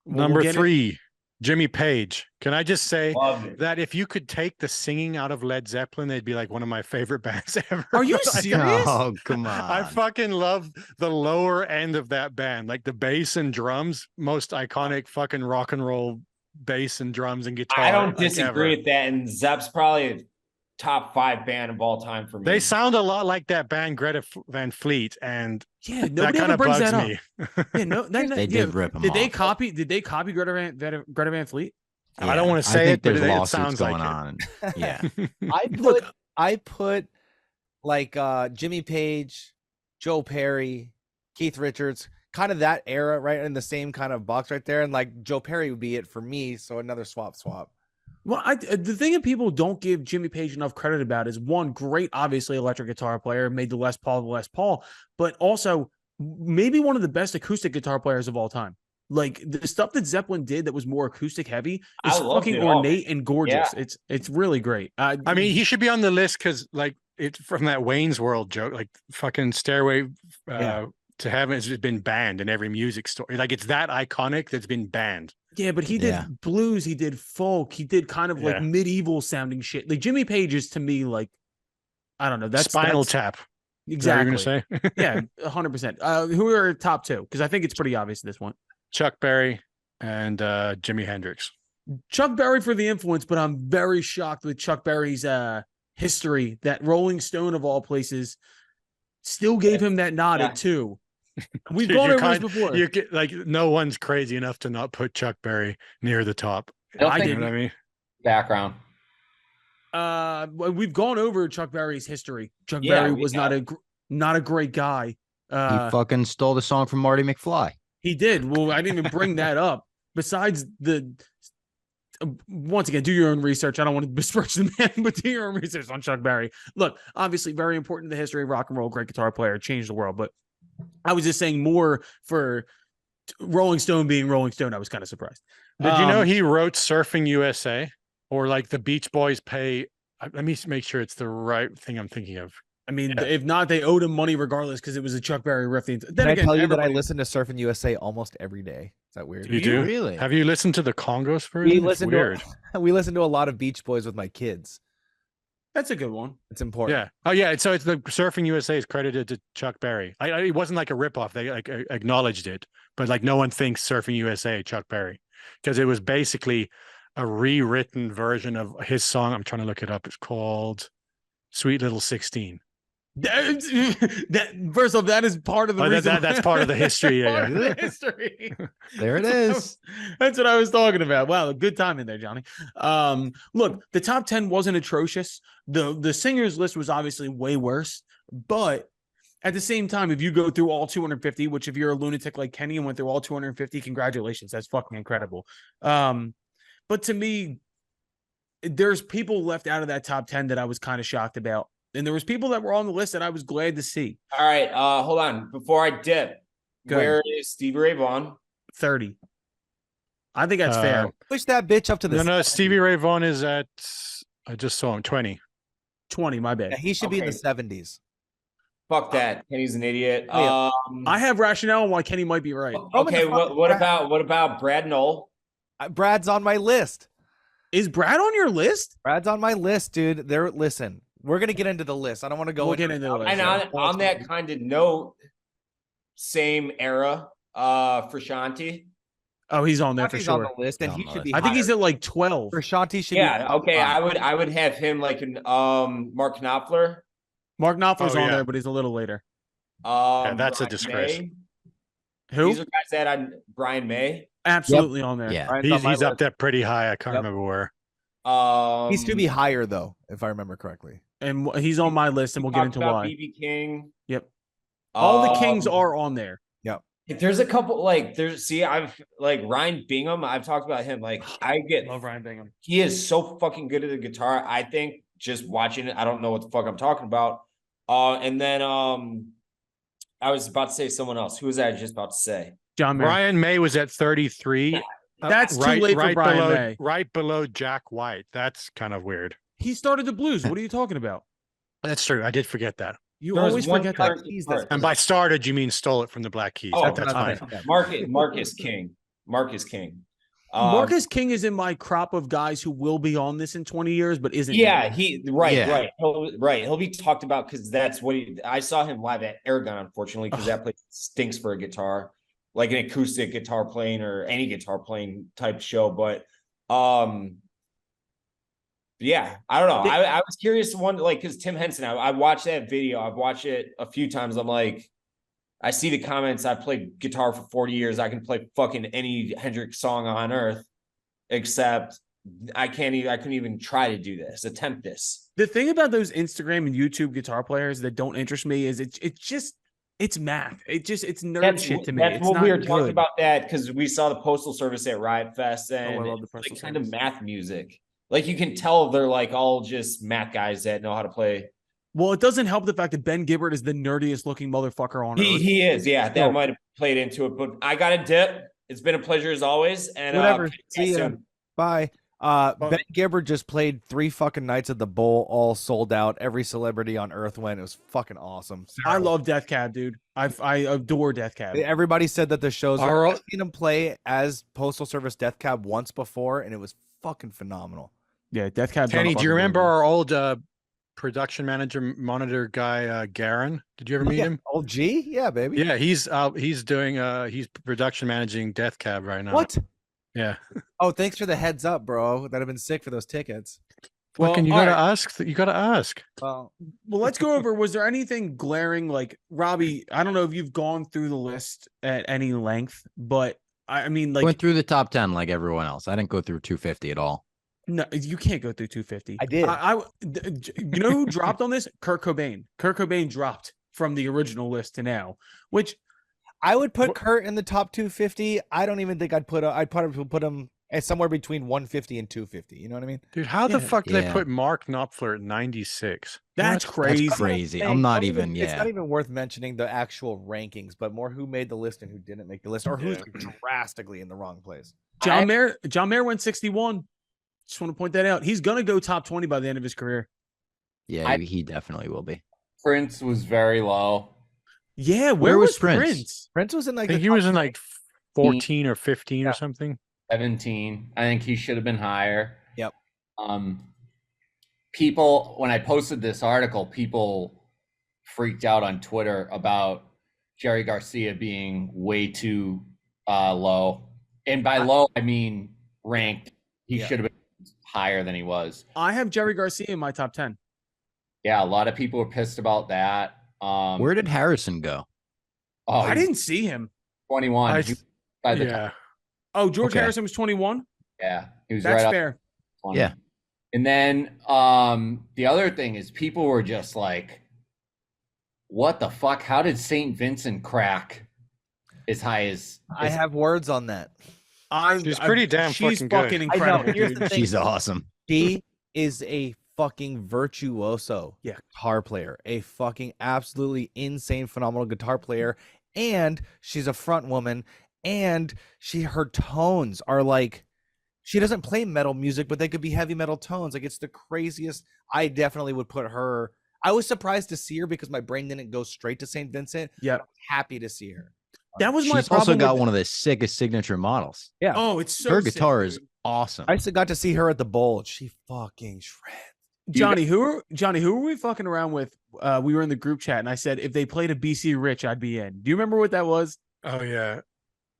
Speaker 7: Number
Speaker 1: get it.
Speaker 7: 3, Jimmy Page. Can I just say
Speaker 6: Love it.
Speaker 7: that if you could take the singing out of Led Zeppelin, they'd be like one of my favorite bands ever.
Speaker 1: Are you
Speaker 7: Like,
Speaker 1: serious?
Speaker 2: Oh, come on.
Speaker 7: I fucking love the lower end of that band, like the bass and drums, most iconic fucking rock and roll bass and drums and guitar.
Speaker 6: I don't
Speaker 7: like,
Speaker 6: disagree
Speaker 7: ever.
Speaker 6: with that. And Zepp's probably a top 5 band of all time for me.
Speaker 7: They sound a lot like that band Greta Van Fleet, and
Speaker 1: Yeah,
Speaker 7: that
Speaker 1: nobody
Speaker 7: kind
Speaker 1: ever
Speaker 7: of
Speaker 1: brings
Speaker 7: bugs
Speaker 1: that up.
Speaker 7: me.
Speaker 1: Yeah, no,
Speaker 2: They did rip him
Speaker 1: Did they
Speaker 2: off.
Speaker 1: copy? Did they copy Greta Van Fleet?
Speaker 7: I don't wanna
Speaker 2: I
Speaker 7: say
Speaker 2: think
Speaker 7: it, but
Speaker 2: there's
Speaker 7: it
Speaker 2: lawsuits
Speaker 7: sounds
Speaker 2: going
Speaker 7: like it.
Speaker 2: on. Yeah.
Speaker 5: I put like Jimmy Page, Joe Perry, Keith Richards, kind of that era, right in the same kind of box right there. And like Joe Perry would be it for me. So another swap.
Speaker 1: Well, the thing that people don't give Jimmy Page enough credit about is one, great, obviously electric guitar player, made the Les Paul, but also maybe one of the best acoustic guitar players of all time. Like the stuff that Zeppelin did that was more acoustic heavy
Speaker 6: I
Speaker 1: is
Speaker 6: loved
Speaker 1: fucking
Speaker 6: it all.
Speaker 1: ornate and gorgeous.
Speaker 6: Yeah.
Speaker 1: It's really great.
Speaker 7: I mean, he should be on the list because, like, it's from that Wayne's World joke, like fucking Stairway
Speaker 5: Yeah.
Speaker 7: to Heaven has just been banned in every music store. Like, it's that iconic that's been banned.
Speaker 1: yeah, but he did
Speaker 2: Yeah.
Speaker 1: blues, he did folk, he did kind of like
Speaker 7: Yeah.
Speaker 1: medieval sounding shit. Like Jimmy Page is to me like, I don't know. That's
Speaker 7: Spinal
Speaker 1: that's,
Speaker 7: Tap.
Speaker 1: Exactly.
Speaker 7: Is that what you're gonna say?
Speaker 1: Yeah, 100%. Who are top 2? Because I think it's pretty obvious at this one.
Speaker 7: Chuck Berry and Jimi Hendrix.
Speaker 1: Chuck Berry for the influence, but I'm very shocked with Chuck Berry's history that Rolling Stone of all places still gave him that nod
Speaker 6: Yeah.
Speaker 1: at 2. We've
Speaker 7: Dude,
Speaker 1: gone
Speaker 7: you're
Speaker 1: over this
Speaker 7: kind-
Speaker 1: before.
Speaker 7: You get, like, no one's crazy enough to not put Chuck Berry near the top.
Speaker 4: I don't
Speaker 1: I
Speaker 4: think
Speaker 7: You know what I mean?
Speaker 4: background.
Speaker 1: We've gone over Chuck Berry's history. Chuck
Speaker 6: Yeah,
Speaker 1: Berry
Speaker 6: we
Speaker 1: was not a great guy.
Speaker 2: He fucking stole the song from Marty McFly.
Speaker 1: He did. Well, I didn't even bring that up. Besides once again, do your own research. I don't want to besmirch the man, but do your own research on Chuck Berry. Look, obviously very important to the history of rock and roll, great guitar player, changed the world. But I was just saying more for Rolling Stone being Rolling Stone. I was kind of surprised.
Speaker 7: Did you know he wrote Surfing USA? Or like the Beach Boys pay. Let me make sure it's the right thing I'm thinking of.
Speaker 1: I mean,
Speaker 7: Yeah.
Speaker 1: if not, they owed him money regardless because it was a Chuck Berry riff. Then
Speaker 5: Can I
Speaker 1: again,
Speaker 5: tell you that I
Speaker 1: everybody-
Speaker 5: listen to Surfing USA almost every day? Is that weird?
Speaker 7: You do?
Speaker 2: Really?
Speaker 7: Have you listened to the Congos version?
Speaker 5: We
Speaker 7: It's
Speaker 5: listen
Speaker 7: weird.
Speaker 5: to we listen to a lot of Beach Boys with my kids.
Speaker 1: That's a good one.
Speaker 5: It's important.
Speaker 7: Yeah. Oh, yeah. So it's the Surfing USA is credited to Chuck Berry. It wasn't like a ripoff. They like acknowledged it, but like no one thinks Surfing USA Chuck Berry because it was basically a rewritten version of his song. I'm trying to look it up. It's called Sweet Little 16.
Speaker 1: That first off, that is part of the
Speaker 7: Oh,
Speaker 1: reason.
Speaker 7: that's part of the history. Yeah,
Speaker 1: Part of
Speaker 7: yeah.
Speaker 1: the history.
Speaker 2: There it is.
Speaker 1: That's what I was talking about. Wow, good time in there, Johnny. Look, the top 10 wasn't atrocious. The singers list was obviously way worse, but at the same time, if you go through all 250, which if you're a lunatic like Kenny and went through all 250, congratulations, that's fucking incredible. But to me, there's people left out of that top 10 that I was kind of shocked about. And there was people that were on the list that I was glad to see.
Speaker 6: All right, hold on. Before I dip,
Speaker 1: Go ahead.
Speaker 6: where is Stevie Ray Vaughan?
Speaker 1: 30. I think that's fair.
Speaker 5: Push that bitch up to the.
Speaker 7: No, Stevie Ray Vaughan is at, I just saw him, 20.
Speaker 1: 20, my bad.
Speaker 5: Yeah, he should be in the
Speaker 6: Okay.
Speaker 5: 70s.
Speaker 6: Fuck that. Kenny's an idiot.
Speaker 5: Oh,
Speaker 1: I have rationale on why Kenny might be right.
Speaker 6: Okay,
Speaker 5: the fuck-
Speaker 6: what about Brad Knoll?
Speaker 5: Brad's on my list.
Speaker 1: Is Brad on your list?
Speaker 5: Brad's on my list, dude. Listen, we're gonna get into the list. I don't want to go
Speaker 1: We'll
Speaker 5: into
Speaker 1: get
Speaker 5: it
Speaker 1: into
Speaker 5: now.
Speaker 1: the list.
Speaker 6: And on that kind of note, same era for Shanti.
Speaker 1: Oh, he's on there for
Speaker 5: Shanti's on
Speaker 1: sure.
Speaker 5: the list, and
Speaker 2: On
Speaker 5: he
Speaker 2: the
Speaker 5: should
Speaker 2: list.
Speaker 5: be.
Speaker 1: I think he's
Speaker 5: higher.
Speaker 1: at like 12.
Speaker 5: For Shanti should be.
Speaker 6: Yeah,
Speaker 5: top
Speaker 6: okay.
Speaker 5: five.
Speaker 6: I would have him like Mark Knopfler.
Speaker 1: Mark Knopfler's
Speaker 7: Oh,
Speaker 1: on
Speaker 7: yeah.
Speaker 1: there, but he's a little later.
Speaker 7: That's a
Speaker 6: Brian
Speaker 7: disgrace.
Speaker 6: May.
Speaker 1: Who?
Speaker 6: These are guys that on Brian May.
Speaker 1: Absolutely on there.
Speaker 2: Yeah.
Speaker 5: Brian's on my
Speaker 7: He's up
Speaker 5: list.
Speaker 7: there pretty high. I can't
Speaker 5: Yep.
Speaker 7: remember where.
Speaker 5: He's to be higher though, if I remember correctly.
Speaker 1: And he's on my list, and we'll get
Speaker 6: talked
Speaker 1: into
Speaker 6: about
Speaker 1: why.
Speaker 6: BB King.
Speaker 1: Yep. All the Kings are on there.
Speaker 6: There's a couple like I've like Ryan Bingham. I've talked about him. Like I
Speaker 1: Love Ryan Bingham.
Speaker 6: he is so fucking good at the guitar. I think just watching it, I don't know what the fuck I'm talking about. And then I was about to say someone else. Who was I just about to say?
Speaker 1: John Mayer.
Speaker 7: Brian May was at 33.
Speaker 1: That's too late for Brian
Speaker 7: below,
Speaker 1: May.
Speaker 7: Right below Jack White. That's kind of weird.
Speaker 1: He started the blues. What are you talking about?
Speaker 7: That's true. I did forget that.
Speaker 1: You always forget that.
Speaker 7: And by started, you mean stole it from the Black Keys.
Speaker 6: Oh,
Speaker 7: That's fine.
Speaker 6: Marcus King. Marcus King.
Speaker 1: Marcus King is in my crop of guys who will be on this in 20 years, but isn't.
Speaker 6: Yeah, right. He'll be talked about because that's what I saw him live at Aragon, unfortunately, because that place stinks for a guitar, like an acoustic guitar playing or any guitar playing type show. But yeah, I don't know. I was curious to wonder, like, because Tim Henson, I watched that video. I've watched it a few times. I'm like, I see the comments. I've played guitar for 40 years. I can play fucking any Hendrix song on earth, except I couldn't even try to do this, attempt this.
Speaker 1: The thing about those Instagram and YouTube guitar players that don't interest me is it's math. It's nerd shit to me.
Speaker 6: That's
Speaker 1: it's
Speaker 6: what
Speaker 1: not
Speaker 6: we were
Speaker 1: good.
Speaker 6: talking about that because we saw the Postal Service at Riot Fest and
Speaker 1: I love the
Speaker 6: it's
Speaker 1: Postal
Speaker 6: like kind of
Speaker 1: Service.
Speaker 6: math music. Like you can tell they're like all just math guys that know how to play.
Speaker 1: Well, it doesn't help the fact that Ben Gibbard is the nerdiest looking motherfucker on earth.
Speaker 6: He is, yeah. That might have played into it, but I got a dip. It's been a pleasure as always. And
Speaker 5: Whatever. See ya. Bye. Ben Gibbard just played 3 fucking nights at the Bowl, all sold out. Every celebrity on earth went. It was fucking awesome.
Speaker 1: I love Death Cab, dude. I adore Death Cab.
Speaker 5: Everybody said that the shows are. I've seen him play as Postal Service Death Cab once before, and it was fucking phenomenal.
Speaker 1: Yeah, Death Cab.
Speaker 7: Kenny, do you remember our old production monitor guy, Garen? Did you ever meet him?
Speaker 5: Old G? Yeah, baby.
Speaker 7: Yeah, he's doing he's production managing Death Cab right now.
Speaker 5: What?
Speaker 7: Yeah.
Speaker 5: Oh, thanks for the heads up, bro. That have been sick for those tickets.
Speaker 7: Fucking, you gotta ask. You gotta ask.
Speaker 5: Well,
Speaker 1: let's go over. Was there anything glaring? Like Robbie, I don't know if you've gone through the list at any length, but I mean, like
Speaker 2: went through the top 10 like everyone else. I didn't go through 250 at all.
Speaker 1: No, you can't go through 250.
Speaker 5: I did.
Speaker 1: You know who dropped on this? Kurt Cobain. Kurt Cobain dropped from the original list to now, which
Speaker 5: I would put Kurt in the top 250. I don't even think I'd put him as somewhere between 150 and 250. You know what I mean?
Speaker 7: Dude, how the fuck did they put Mark Knopfler at 96?
Speaker 1: That's crazy.
Speaker 2: That's crazy. I'm not even.
Speaker 5: It's not even worth mentioning the actual rankings, but more who made the list and who didn't make the list, or who's drastically in the wrong place.
Speaker 1: John Mayer went 61. Just want to point that out. He's gonna go top 20 by the end of his career.
Speaker 2: Yeah, he definitely will be.
Speaker 4: Prince was very low.
Speaker 1: Yeah, where was
Speaker 2: Prince?
Speaker 5: Prince was in like
Speaker 7: I think he was in like 14 or 15 or something.
Speaker 4: 17. I think he should have been higher.
Speaker 5: Yep.
Speaker 4: People, when I posted this article, people freaked out on Twitter about Jerry Garcia being way too low. And by low, I mean ranked. He should have been higher than he was.
Speaker 1: I have Jerry Garcia in my top 10.
Speaker 4: Yeah, a lot of people were pissed about that.
Speaker 2: Where did Harrison go?
Speaker 1: Oh, I didn't see him.
Speaker 4: 21.
Speaker 1: Oh, George Harrison was 21?
Speaker 4: Yeah. He was
Speaker 1: That's
Speaker 4: right
Speaker 1: fair.
Speaker 4: up 20.
Speaker 2: Yeah.
Speaker 4: And then the other thing is people were just like, what the fuck? How did St. Vincent crack as high as
Speaker 5: I have words on that.
Speaker 7: She's pretty damn fucking good.
Speaker 1: Incredible.
Speaker 5: Here's the thing.
Speaker 2: She's awesome.
Speaker 5: She is a fucking virtuoso guitar player, a fucking absolutely insane, phenomenal guitar player. And she's a front woman, and her tones are like, she doesn't play metal music, but they could be heavy metal tones. Like, it's the craziest. I definitely would put her. I was surprised to see her because my brain didn't go straight to St. Vincent.
Speaker 1: Yeah.
Speaker 5: I'm happy to see her.
Speaker 1: That was my
Speaker 2: She's
Speaker 1: problem.
Speaker 2: also got one of the sickest signature models.
Speaker 5: Yeah.
Speaker 1: Oh, it's so
Speaker 2: her
Speaker 1: sick,
Speaker 2: guitar
Speaker 1: dude.
Speaker 2: is awesome.
Speaker 5: I just got to see her at the Bowl. She fucking shreds.
Speaker 1: Johnny, who were we fucking around with? We were in the group chat, and I said if they played a BC Rich, I'd be in. Do you remember what that was?
Speaker 7: Oh yeah,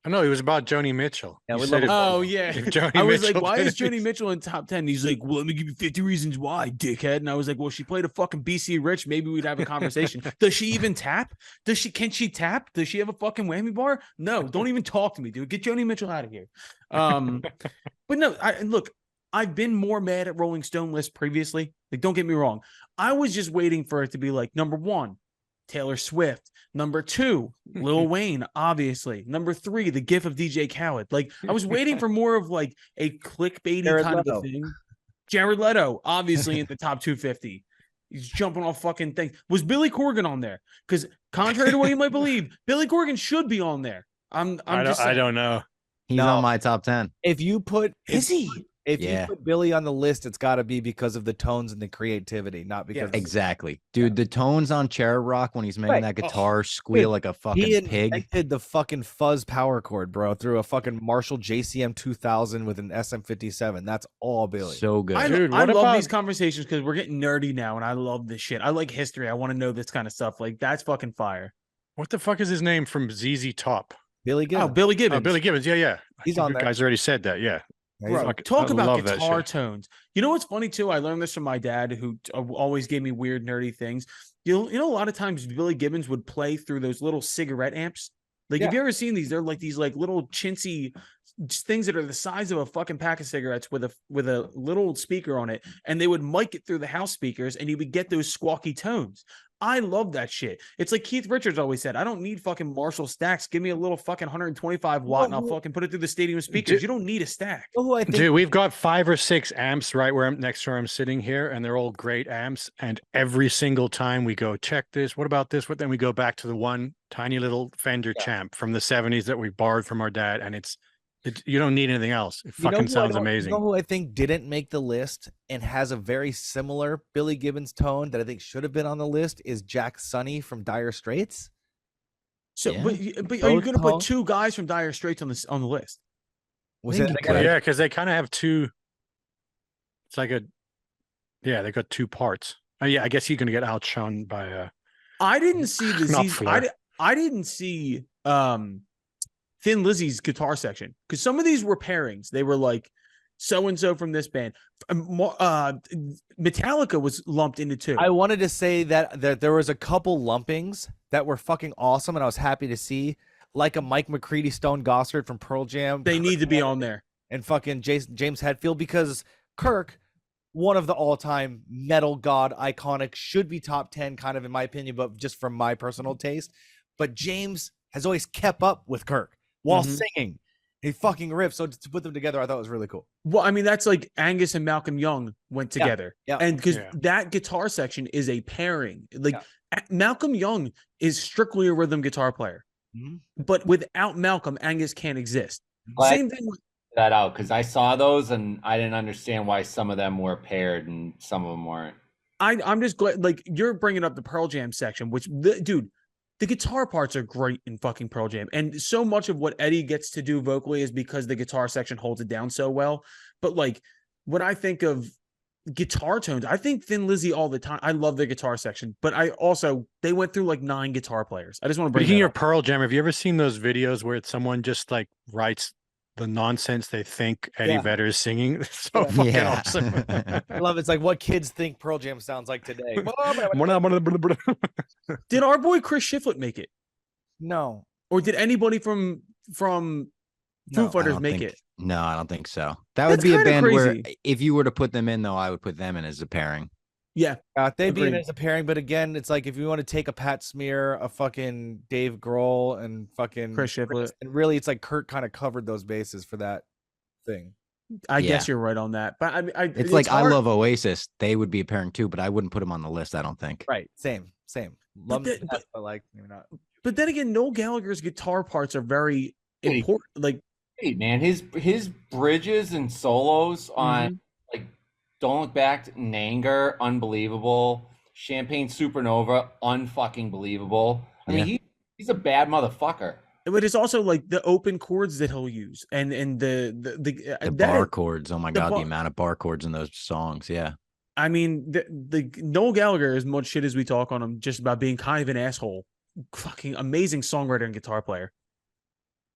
Speaker 7: I know it was about Joni Mitchell.
Speaker 5: Yeah,
Speaker 7: You
Speaker 5: we
Speaker 7: said
Speaker 5: love
Speaker 7: it-
Speaker 1: yeah.
Speaker 7: if Joni
Speaker 1: I was like,
Speaker 7: Mitchell
Speaker 1: why is
Speaker 7: played-
Speaker 1: Joni Mitchell in top 10? He's like, well, let me give you 50 reasons why, dickhead. And I was like, well, she played a fucking BC Rich. Maybe we'd have a conversation. Does she even tap? Can she tap? Does she have a fucking whammy bar? No, don't even talk to me, dude. Get Joni Mitchell out of here. But no, look, I've been more mad at Rolling Stone list previously. Like, don't get me wrong. I was just waiting for it to be like, number one, Taylor Swift. Number 2, Lil Wayne, obviously. Number 3, The Gift of DJ Khaled. Like, I was waiting for more of like a clickbaity
Speaker 5: Jared
Speaker 1: kind
Speaker 5: Leto.
Speaker 1: of a thing. Jared Leto, obviously in the top 250. He's jumping off fucking things. Was Billy Corgan on there? Because contrary to what you might believe, Billy Corgan should be on there.
Speaker 7: I don't know.
Speaker 2: He's on my top 10.
Speaker 5: If you put
Speaker 1: Is he?
Speaker 5: If you put Billy on the list, it's got to be because of the tones and the creativity, not because
Speaker 2: exactly, dude. The tones on Cherub Rock when he's making that guitar squeal like a fucking pig.
Speaker 5: He invented the fucking fuzz power chord, bro, through a fucking Marshall JCM 2000 with an SM57. That's all Billy.
Speaker 2: So good.
Speaker 1: I love these conversations because we're getting nerdy now, and I love this shit. I like history. I want to know this kind of stuff. Like, that's fucking fire.
Speaker 7: What the fuck is his name from ZZ Top?
Speaker 5: Billy Gibbons.
Speaker 1: Oh, Billy Gibbons.
Speaker 7: Oh, Billy Gibbons. Yeah.
Speaker 5: He's on
Speaker 7: you
Speaker 5: there.
Speaker 7: guys already said that. Yeah.
Speaker 1: Bro, talk about guitar tones. You know what's funny too? I learned this from my dad, who always gave me weird, nerdy things. You know, a lot of times Billy Gibbons would play through those little cigarette amps. Like, have you ever seen these? They're like these like little chintzy things that are the size of a fucking pack of cigarettes with a little speaker on it, and they would mic it through the house speakers, and you would get those squawky tones. I love that shit. It's like Keith Richards always said, I don't need fucking Marshall stacks. Give me a little fucking 125 watt and I'll fucking put it through the stadium speakers. You don't need a stack.
Speaker 7: Dude, we've got 5 or 6 amps right where I'm next to where I'm sitting here, and they're all great amps. And every single time we go, check this, what about this? Then we go back to the one tiny little Fender Champ from the 70s that we borrowed from our dad. And you don't need anything else. It fucking sounds amazing.
Speaker 5: You know who I think didn't make the list and has a very similar Billy Gibbons tone that I think should have been on the list is Jack Sonny from Dire Straits.
Speaker 1: So, but are you going to put 2 guys from Dire Straits on the list?
Speaker 7: Yeah, because they kind of have 2. It's like they got 2 parts. Oh yeah, I guess you're going to get outshone by.
Speaker 1: I didn't see the I didn't see Thin Lizzy's guitar section, because some of these were pairings. They were like so and so from this band. Metallica was lumped into 2.
Speaker 5: I wanted to say that there was a couple lumpings that were fucking awesome, and I was happy to see, like a Mike McCready, Stone Gossard from Pearl Jam.
Speaker 1: They need to be on there,
Speaker 5: and fucking James Hetfield, because Kirk, one of the all-time metal god, iconic, should be top 10 kind of in my opinion, but just from my personal taste. But James has always kept up with Kirk while singing. He fucking riffs. So to put them together, I thought was really cool.
Speaker 1: Well, I mean, that's like Angus and Malcolm Young went together.
Speaker 5: Yeah.
Speaker 1: And because that guitar section is a pairing. Like Malcolm Young is strictly a rhythm guitar player. But without Malcolm, Angus can't exist. Same thing with
Speaker 4: that out, because I saw those and I didn't understand why some of them were paired and some of them weren't.
Speaker 1: I'm just glad, like, you're bringing up the Pearl Jam section, which, dude, the guitar parts are great in fucking Pearl Jam. And so much of what Eddie gets to do vocally is because the guitar section holds it down so well. But like, when I think of guitar tones, I think Thin Lizzy all the time. I love the guitar section, but they went through like 9 guitar players. I just want to bring
Speaker 7: Speaking of Pearl Jam, have you ever seen those videos where it's someone just like writes the nonsense they think Eddie Vedder is singing? It's so fucking awesome.
Speaker 5: I love it. It's like what kids think Pearl Jam sounds like today.
Speaker 1: Did our boy Chris Shiflett make it?
Speaker 5: No.
Speaker 1: Or did anybody from Foo Fighters make it?
Speaker 2: No, I don't think so. That would be a band where if you were to put them in, though, I would put them in as a pairing.
Speaker 1: Yeah.
Speaker 5: They'd be in as a pairing, but again, it's like if you want to take a Pat Smear, a fucking Dave Grohl, and fucking
Speaker 1: Chris Shiflett,
Speaker 5: and really it's like Kurt kind of covered those bases for that thing.
Speaker 1: I guess you're right on that. But
Speaker 2: it's like hard. I love Oasis. They would be a pairing too, but I wouldn't put them on the list, I don't think.
Speaker 5: Right. Same. Love them, but like maybe not.
Speaker 1: But then again, Noel Gallagher's guitar parts are very important. Like,
Speaker 4: hey man, his bridges and solos on like Don't Look Back in Anger, unbelievable. Champagne Supernova, unfucking believable. I mean, he's a bad motherfucker.
Speaker 1: But it's also like the open chords that he'll use, and the
Speaker 2: bar chords. Oh my god, the amount of bar chords in those songs. Yeah,
Speaker 1: I mean, the Noel Gallagher, as much shit as we talk on him, just about being kind of an asshole. Fucking amazing songwriter and guitar player.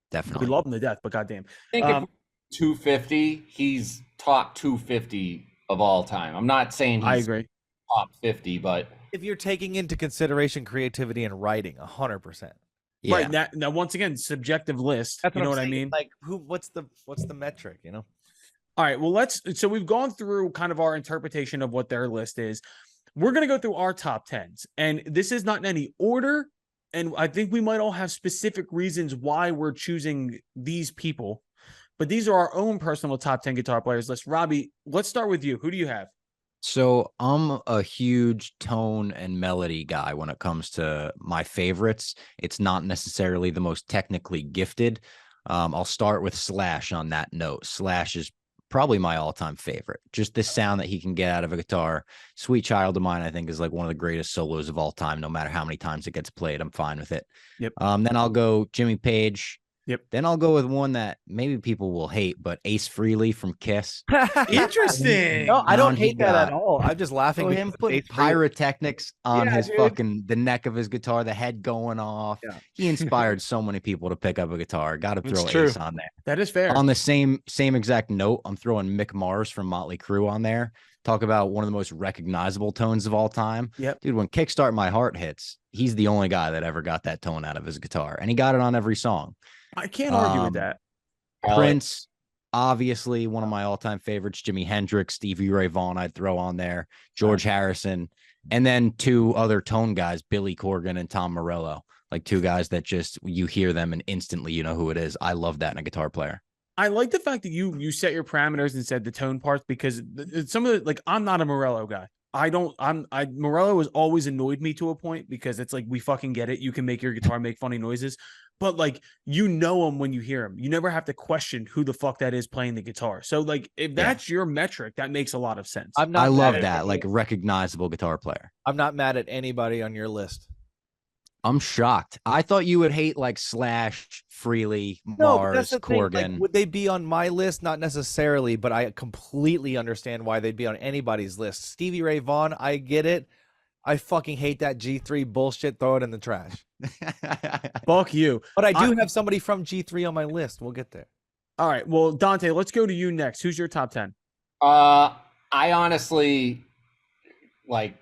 Speaker 2: Definitely,
Speaker 1: we love him to death. But goddamn,
Speaker 4: I think 250, he's top 250 of all time. I'm not saying
Speaker 1: I agree
Speaker 4: top 50, but
Speaker 5: if you're taking into consideration creativity and writing, 100%.
Speaker 2: Yeah.
Speaker 1: Right now, once again, subjective list.
Speaker 5: That's
Speaker 1: you know what
Speaker 5: I
Speaker 1: mean?
Speaker 5: Like, what's the metric? You know.
Speaker 1: All right. Well, so we've gone through kind of our interpretation of what their list is. we're going to go through our top 10s, and this is not in any order. And I think we might all have specific reasons why we're choosing these people, but these are our own personal top 10 guitar players list. Robbie, let's start with you. Who do you have?
Speaker 2: So I'm a huge tone and melody guy when it comes to my favorites. It's not necessarily the most technically gifted. I'll start with Slash on that note. Slash is probably my all-time favorite. Just the sound that he can get out of a guitar. Sweet Child of Mine, I think, is like one of the greatest solos of all time. No matter how many times it gets played, I'm fine with it.
Speaker 1: Yep.
Speaker 2: Then I'll go Jimmy Page.
Speaker 1: Yep.
Speaker 2: Then I'll go with one that maybe people will hate, but Ace Frehley from Kiss.
Speaker 1: Interesting.
Speaker 5: No, I don't
Speaker 2: He
Speaker 5: hate that
Speaker 2: got-
Speaker 5: at all. I'm just laughing.
Speaker 2: So
Speaker 5: because
Speaker 2: him
Speaker 5: it's
Speaker 2: putting
Speaker 5: Ace Frehley.
Speaker 2: pyrotechnics on
Speaker 5: Yeah,
Speaker 2: his
Speaker 5: dude.
Speaker 2: fucking the neck of his guitar, the head going off.
Speaker 5: Yeah.
Speaker 2: He inspired so many people to pick up a guitar. Got to
Speaker 7: It's
Speaker 2: throw
Speaker 7: true.
Speaker 2: Ace on there.
Speaker 1: That is fair.
Speaker 2: On the same exact note, I'm throwing Mick Mars from Motley Crue on there. Talk about one of the most recognizable tones of all time.
Speaker 1: Yep.
Speaker 2: Dude, when Kickstart My Heart hits, he's the only guy that ever got that tone out of his guitar, and he got it on every song.
Speaker 1: I can't argue with that.
Speaker 2: Prince, obviously one of my all-time favorites. Jimi Hendrix, Stevie Ray Vaughan, I'd throw on there. George Harrison, and then two other tone guys, Billy Corgan and Tom Morello. Like two guys that just you hear them and instantly you know who it is. I love that in a guitar player.
Speaker 1: I like the fact that you set your parameters and said the tone parts, because some of the, like, I'm not a Morello guy. Morello has always annoyed me to a point, because it's like, we fucking get it. You can make your guitar make funny noises, but like, you know him when you hear him. You never have to question who the fuck that is playing the guitar. So like, if that's your metric, that makes a lot of sense.
Speaker 5: I'm not
Speaker 2: I
Speaker 5: mad
Speaker 2: love
Speaker 5: at
Speaker 2: that,
Speaker 5: any-
Speaker 2: like a recognizable guitar player.
Speaker 5: I'm not mad at anybody on your list.
Speaker 2: I'm shocked. I thought you would hate like Slash, Frehley,
Speaker 5: No, but
Speaker 2: Mars,
Speaker 5: that's the thing.
Speaker 2: Corgan.
Speaker 5: Like, would they be on my list? Not necessarily, but I completely understand why they'd be on anybody's list. Stevie Ray Vaughan, I get it. I fucking hate that G3 bullshit. Throw it in the trash.
Speaker 1: Fuck you.
Speaker 5: But I do have somebody from G3 on my list. We'll get there.
Speaker 1: All right. Well, Dante, let's go to you next. Who's your top 10?
Speaker 4: I honestly like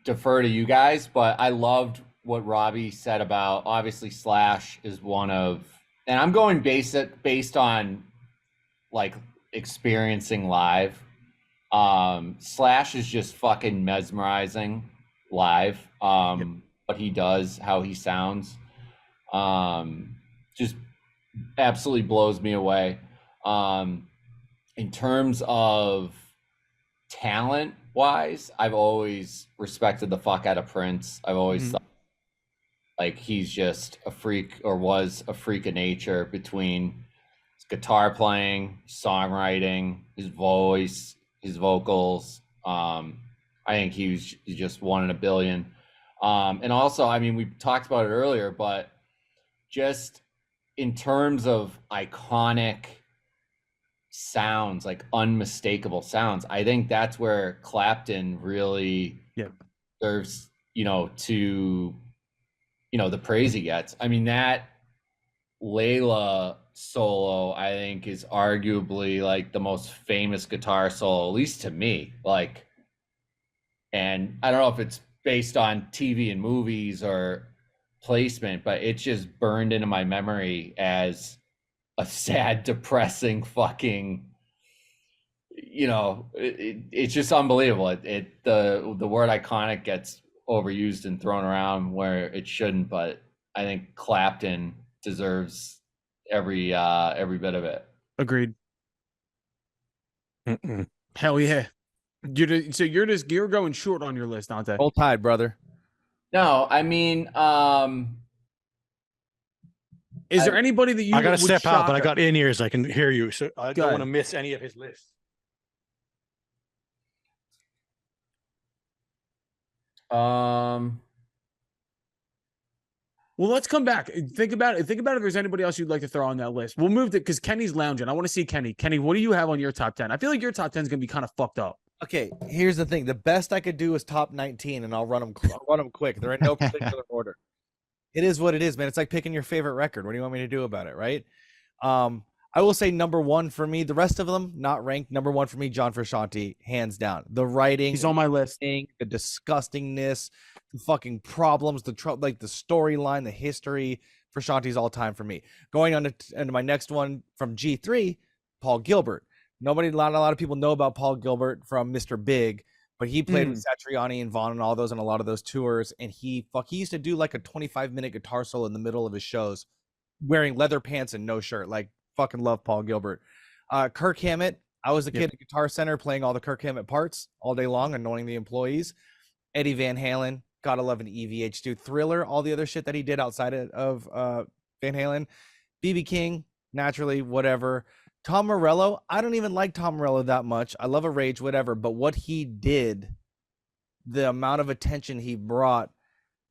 Speaker 4: defer to you guys, but I loved what Robbie said about, obviously Slash is one of, and I'm going based on like experiencing live. Slash is just fucking mesmerizing live. What he does, how he sounds, just absolutely blows me away. In terms of talent wise, I've always respected the fuck out of Prince. I've always thought like he's just a freak, or was a freak of nature, between his guitar playing, songwriting, his voice, his vocals. I think he's just one in a billion. And also, I mean, we talked about it earlier, but just in terms of iconic sounds, like unmistakable sounds, I think that's where Clapton really deserves, to, the praise he gets. I mean, that Layla solo, I think, is arguably like the most famous guitar solo, at least to me. Like, and I don't know if it's based on TV and movies or placement, but it's just burned into my memory as a sad, depressing fucking, it's just unbelievable. The word iconic gets overused and thrown around where it shouldn't, but I think Clapton deserves every bit of it.
Speaker 1: Agreed. Hell yeah. You're going short on your list, Dante.
Speaker 5: Roll Tide, brother.
Speaker 4: No, I mean,
Speaker 1: is there anybody that you
Speaker 7: I gotta
Speaker 1: would
Speaker 7: step out, but I
Speaker 1: shock-
Speaker 7: got in ears. I can hear you, so I
Speaker 1: Go
Speaker 7: don't want to
Speaker 1: ahead.
Speaker 7: miss any of his list.
Speaker 1: Well, let's come back. Think about it. Think about if there's anybody else you'd like to throw on that list. We'll move to, because Kenny's lounging. I want to see Kenny. Kenny, what do you have on your top 10? I feel like your top 10 is going to be kind of fucked up.
Speaker 5: Okay, here's the thing. The best I could do is top 19, and I'll run them quick. They're in no particular order. It is what it is, man. It's like picking your favorite record. What do you want me to do about it, right? I will say number one for me. The rest of them not ranked. Number one for me, John Frusciante, hands down. The writing,
Speaker 1: He's on my list.
Speaker 5: the disgustingness, the fucking problems, the storyline, the history. Frusciante's all time for me. Going on to my next one from G3, Paul Gilbert. Not a lot of people know about Paul Gilbert from Mr. Big, but he played with Satriani and Vaughn and all those on a lot of those tours. And he used to do like a 25-minute guitar solo in the middle of his shows, wearing leather pants and no shirt. Like, fucking love Paul Gilbert. Kirk Hammett. I was a kid at Guitar Center playing all the Kirk Hammett parts all day long, annoying the employees. Eddie Van Halen. Gotta love an EVH dude. Thriller, all the other shit that he did outside of Van Halen. BB King, naturally, whatever. Tom Morello, I don't even like Tom Morello that much. I love a Rage, whatever. But what he did, the amount of attention he brought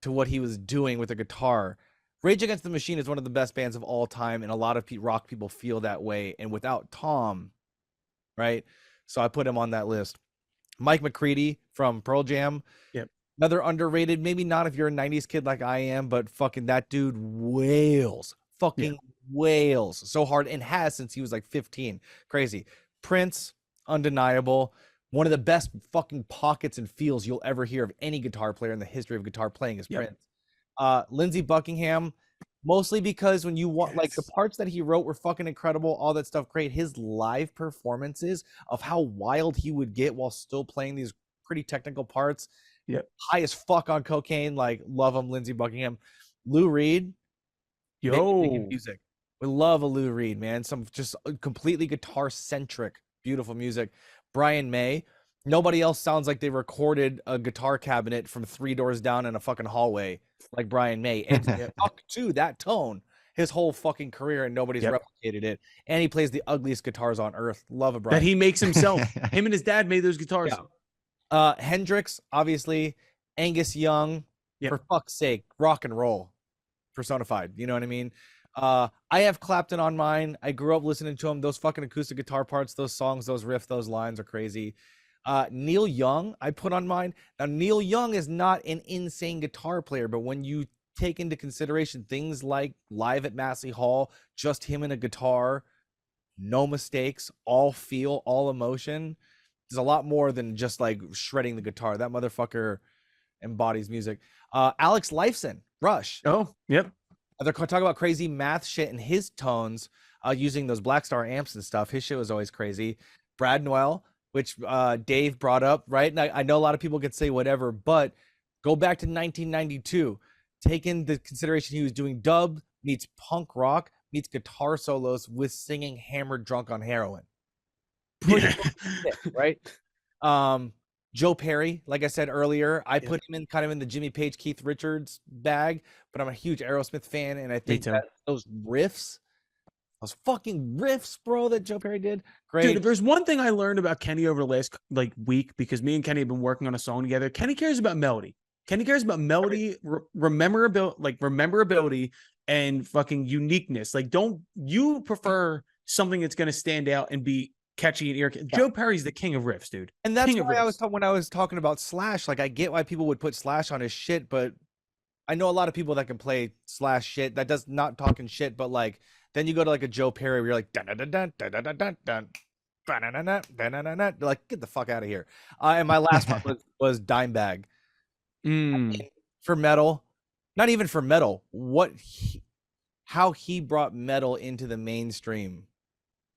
Speaker 5: to what he was doing with the guitar. Rage Against the Machine is one of the best bands of all time, and a lot of rock people feel that way. And without Tom, right? So I put him on that list. Mike McCready from Pearl Jam.
Speaker 1: Yep.
Speaker 5: Another underrated, maybe not if you're a 90s kid like I am, but fucking that dude wails. Fucking wails so hard, and has since he was like 15. Crazy. Prince, undeniable. One of the best fucking pockets and feels you'll ever hear of any guitar player in the history of guitar playing is Prince. Lindsey Buckingham, mostly because when you want, like, the parts that he wrote were fucking incredible, all that stuff great. His live performances of how wild he would get while still playing these pretty technical parts. High as fuck on cocaine. Like, love him, Lindsey Buckingham. Lou Reed. Music. We love a Lou Reed, man. Some just completely guitar centric, beautiful music. Brian May. Nobody else sounds like they recorded a guitar cabinet from 3 doors down in a fucking hallway like Brian May. And stuck to that tone his whole fucking career, and nobody's replicated it. And he plays the ugliest guitars on earth. Love a Brian.
Speaker 1: That he makes himself. Him and his dad made those guitars.
Speaker 5: Hendrix, obviously. Angus Young. For fuck's sake, rock and roll personified. You know what I mean? I have Clapton on mine. I grew up listening to him. Those fucking acoustic guitar parts, those songs, those riffs, those lines are crazy. Neil Young, I put on mine. Now, Neil Young is not an insane guitar player, but when you take into consideration things like Live at Massey Hall, just him and a guitar, no mistakes, all feel, all emotion, there's a lot more than just like shredding the guitar. That motherfucker embodies music. Alex Lifeson, Rush. They're talking about crazy math shit in his tones, using those Black Star amps and stuff. His shit was always crazy. Brad Noel, which Dave brought up, right? And I know a lot of people could say whatever, but go back to 1992. Take into consideration he was doing dub meets punk rock meets guitar solos with singing hammered drunk on heroin. Pretty sick, right? Joe Perry, like I said earlier, I put him in kind of in the Jimmy Page, Keith Richards bag, but I'm a huge Aerosmith fan, and I think that those riffs, those fucking riffs, bro, that Joe Perry did, great.
Speaker 1: Dude, if there's one thing I learned about Kenny over the last week, because me and Kenny have been working on a song together, Kenny cares about melody. Kenny cares about melody, rememberability, and fucking uniqueness. Like, don't you prefer something that's going to stand out and be catchy and ear? Joe Perry's the king of riffs, dude.
Speaker 5: And that's why when I was talking about Slash, like, I get why people would put Slash on his shit, but I know a lot of people that can play Slash shit that does not talking shit, but like then you go to like a Joe Perry where you're like dun dun dun dun dun dun dun dun dun, like, get the fuck out of here. And my last one was Dimebag. I mean, for metal, not even for metal, how he brought metal into the mainstream,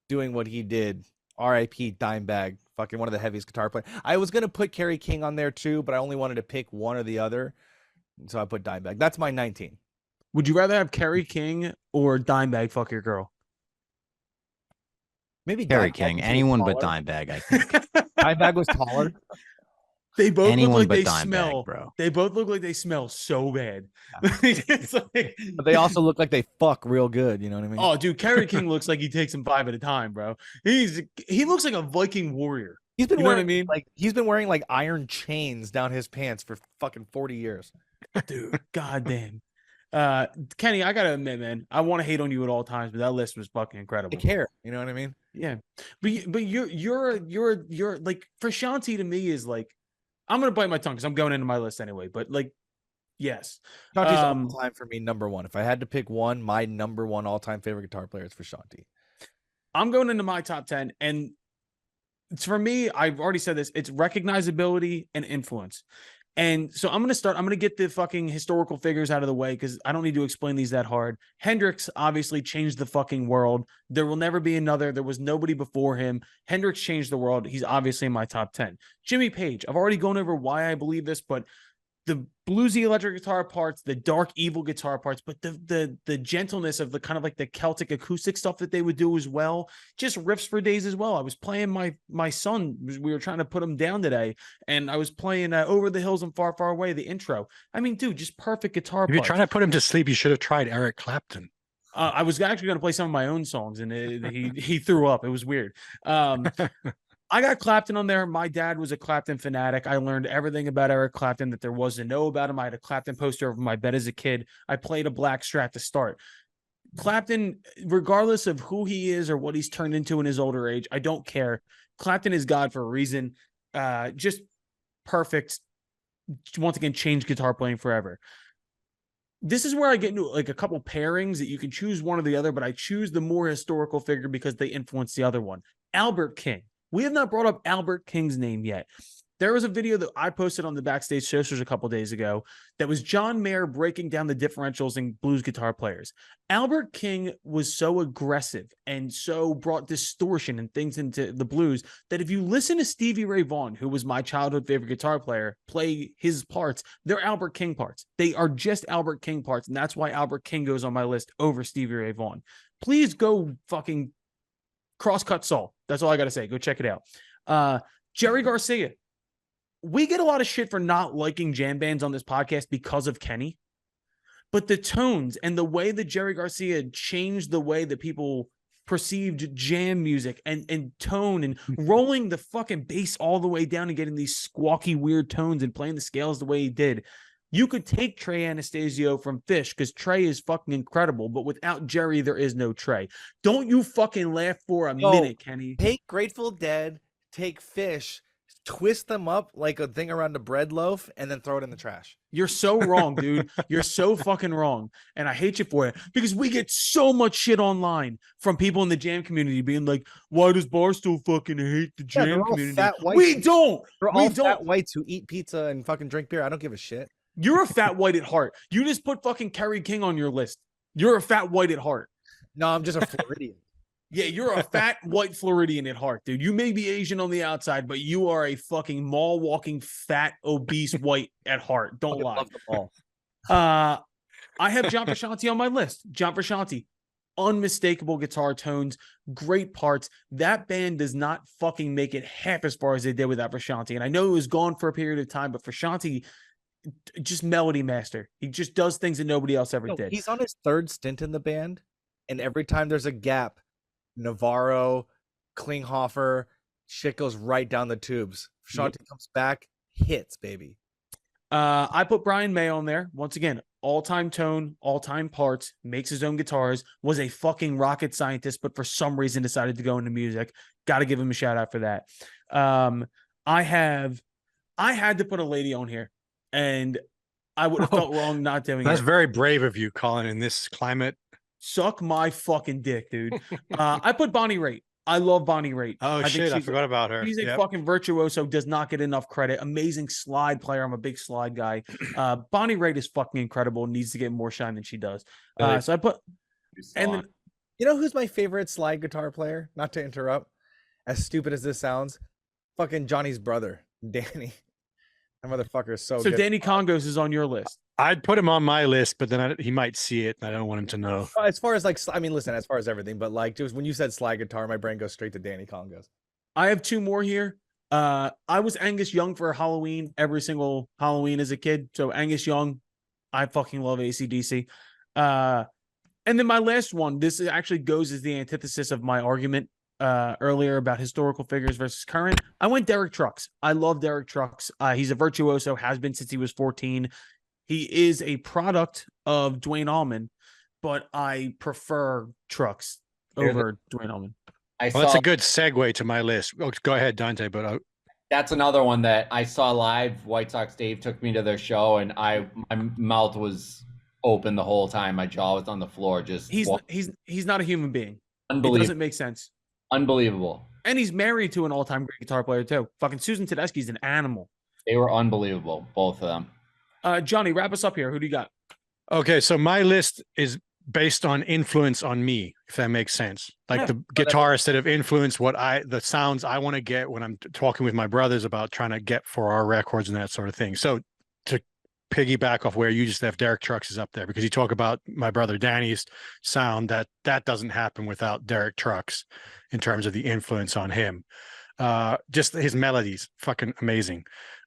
Speaker 5: doing what he did. R.I.P. Dimebag, fucking one of the heaviest guitar players. I was gonna put Kerry King on there too, but I only wanted to pick one or the other, so I put Dimebag. That's my 19.
Speaker 1: Would you rather have Kerry King or Dimebag fuck your girl?
Speaker 5: Maybe
Speaker 2: Kerry King. Anyone but Dimebag, I think.
Speaker 5: Dimebag was taller.
Speaker 1: They both
Speaker 2: Anyone
Speaker 1: look like
Speaker 2: but
Speaker 1: they
Speaker 2: Dimebag,
Speaker 1: smell,
Speaker 2: bro.
Speaker 1: They both look like they smell so bad.
Speaker 5: It's like, but they also look like they fuck real good. You know what I mean?
Speaker 1: Oh, dude, Kerry King looks like he takes them 5 at a time, bro. He looks like a Viking warrior.
Speaker 5: He's been
Speaker 1: wearing,
Speaker 5: what I mean? Like, he's been wearing like iron chains down his pants for fucking 40 years.
Speaker 1: Dude, goddamn. Kenny, I gotta admit, man, I want to hate on you at all times, but that list was fucking incredible.
Speaker 5: I care, you know what I mean?
Speaker 1: Yeah, but you're like, for Shanti to me is like, I'm gonna bite my tongue because I'm going into my list anyway. But like, yes,
Speaker 5: Shanti's all time for me number one. If I had to pick one, my number one all time favorite guitar player is for Shanti.
Speaker 1: I'm going into my top 10, and it's for me. I've already said this. It's recognizability and influence. And so I'm going to get the fucking historical figures out of the way because I don't need to explain these that hard. Hendrix obviously changed the fucking world. There will never be another. There was nobody before him. Hendrix changed the world. He's obviously in my top 10. Jimmy Page, I've already gone over why I believe this, but the bluesy electric guitar parts, the dark evil guitar parts, but the gentleness of the kind of like the Celtic acoustic stuff that they would do as well, just riffs for days as well. I was playing my son, we were trying to put him down today, and I was playing Over the Hills and Far Far Away, the intro. I mean, dude, just perfect guitar
Speaker 7: If
Speaker 1: parts.
Speaker 7: you're trying to put him to sleep, you should have tried Eric Clapton.
Speaker 1: I was actually going to play some of my own songs, and he threw up. It was weird. I got Clapton on there. My dad was a Clapton fanatic. I learned everything about Eric Clapton that there was to know about him. I had a Clapton poster over my bed as a kid. I played a black Strat to start. Clapton, regardless of who he is or what he's turned into in his older age, I don't care. Clapton is God for a reason. Just perfect. Once again, changed guitar playing forever. This is where I get into like a couple pairings that you can choose one or the other, but I choose the more historical figure because they influence the other one. Albert King. We have not brought up Albert King's name yet. There was a video that I posted on the Backstage Socials a couple days ago that was John Mayer breaking down the differentials in blues guitar players. Albert King was so aggressive and so brought distortion and things into the blues that if you listen to Stevie Ray Vaughan, who was my childhood favorite guitar player, play his parts, they're Albert King parts. They are just Albert King parts, and that's why Albert King goes on my list over Stevie Ray Vaughan. Please go fucking Crosscut Soul. That's all I got to say. Go check it out. Jerry Garcia. We get a lot of shit for not liking jam bands on this podcast because of Kenny. But the tones and the way that Jerry Garcia changed the way that people perceived jam music and tone and rolling the fucking bass all the way down and getting these squawky, weird tones and playing the scales the way he did. You could take Trey Anastasio from Fish because Trey is fucking incredible, but without Jerry, there is no Trey. Don't you fucking laugh for a minute, Kenny.
Speaker 5: Take Grateful Dead, take Fish, twist them up like a thing around a bread loaf, and then throw it in the trash.
Speaker 1: You're so wrong, dude. You're so fucking wrong. And I hate you for it because we get so much shit online from people in the jam community being like, why does Barstool fucking hate the jam community? We don't.
Speaker 5: We're all fat whites who eat pizza and fucking drink beer. I don't give a shit.
Speaker 1: You're a fat white at heart. You just put fucking Kerry King on your list. You're a fat white at heart.
Speaker 5: No, I'm just a Floridian.
Speaker 1: Yeah, you're a fat white Floridian at heart, dude. You may be Asian on the outside, but you are a fucking mall walking fat obese white at heart. Don't lie. I have John Frusciante on my list. John Frusciante, unmistakable guitar tones, great parts. That band does not fucking make it half as far as they did without Frusciante. And I know he was gone for a period of time, but Frusciante, just melody master. He just does things that nobody else ever did.
Speaker 5: He's on his third stint in the band, and every time there's a gap, Navarro, Klinghoffer, shit goes right down the tubes. Frusciante comes back, hits, baby.
Speaker 1: I put Brian May on there. Once again, all-time tone, all-time parts, makes his own guitars, was a fucking rocket scientist, but for some reason decided to go into music. Got to give him a shout out for that. I had to put a lady on here, and I would have felt wrong not doing
Speaker 7: That's
Speaker 1: it.
Speaker 7: very brave of you, Colin, in this climate.
Speaker 1: Suck my fucking dick, dude. I put Bonnie Raitt. I love Bonnie Raitt.
Speaker 7: Oh, shit, I forgot about her.
Speaker 1: She's a fucking virtuoso, does not get enough credit. Amazing slide player. I'm a big slide guy. Bonnie Raitt is fucking incredible. Needs to get more shine than she does. So I put... And then,
Speaker 5: you know who's my favorite slide guitar player? Not to interrupt. As stupid as this sounds, fucking Johnny's brother, Danny. That motherfucker is so good.
Speaker 1: Danny Congos is on your list.
Speaker 7: I'd put him on my list, but then he might see it, and I don't want him to know.
Speaker 5: As far as like, I mean, listen, as far as everything, but like, just when you said slide guitar, my brain goes straight to Danny Congos.
Speaker 1: I have two more here. I was Angus Young for Halloween every single Halloween as a kid. So Angus Young, I fucking love AC/DC. And then my last one, this actually goes as the antithesis of my argument earlier about historical figures versus current. I went Derek Trucks. I love Derek Trucks. He's a virtuoso, has been since he was 14. He is a product of Dwayne Allman, but I prefer Trucks over Dwayne Allman.
Speaker 7: That's a good segue to my list. Oh, go ahead, Dante. But
Speaker 4: that's another one that I saw live. White Sox Dave took me to their show, and my mouth was open the whole time. My jaw was on the floor. Just
Speaker 1: he's not a human being.
Speaker 4: Unbelievable.
Speaker 1: It doesn't make sense.
Speaker 4: Unbelievable.
Speaker 1: And he's married to an all-time great guitar player too. Fucking Susan Tedeschi's an animal.
Speaker 4: They were unbelievable, both of them.
Speaker 1: Johnny, wrap us up here. Who do you got?
Speaker 7: Okay, so my list is based on influence on me, if that makes sense. Like the guitarists that have influenced the sounds I want to get when I'm talking with my brothers about trying to get for our records and that sort of thing. So to piggyback off where you just have Derek Trucks is up there, because you talk about my brother Danny's sound, that doesn't happen without Derek Trucks in terms of the influence on him. Just his melodies, fucking amazing.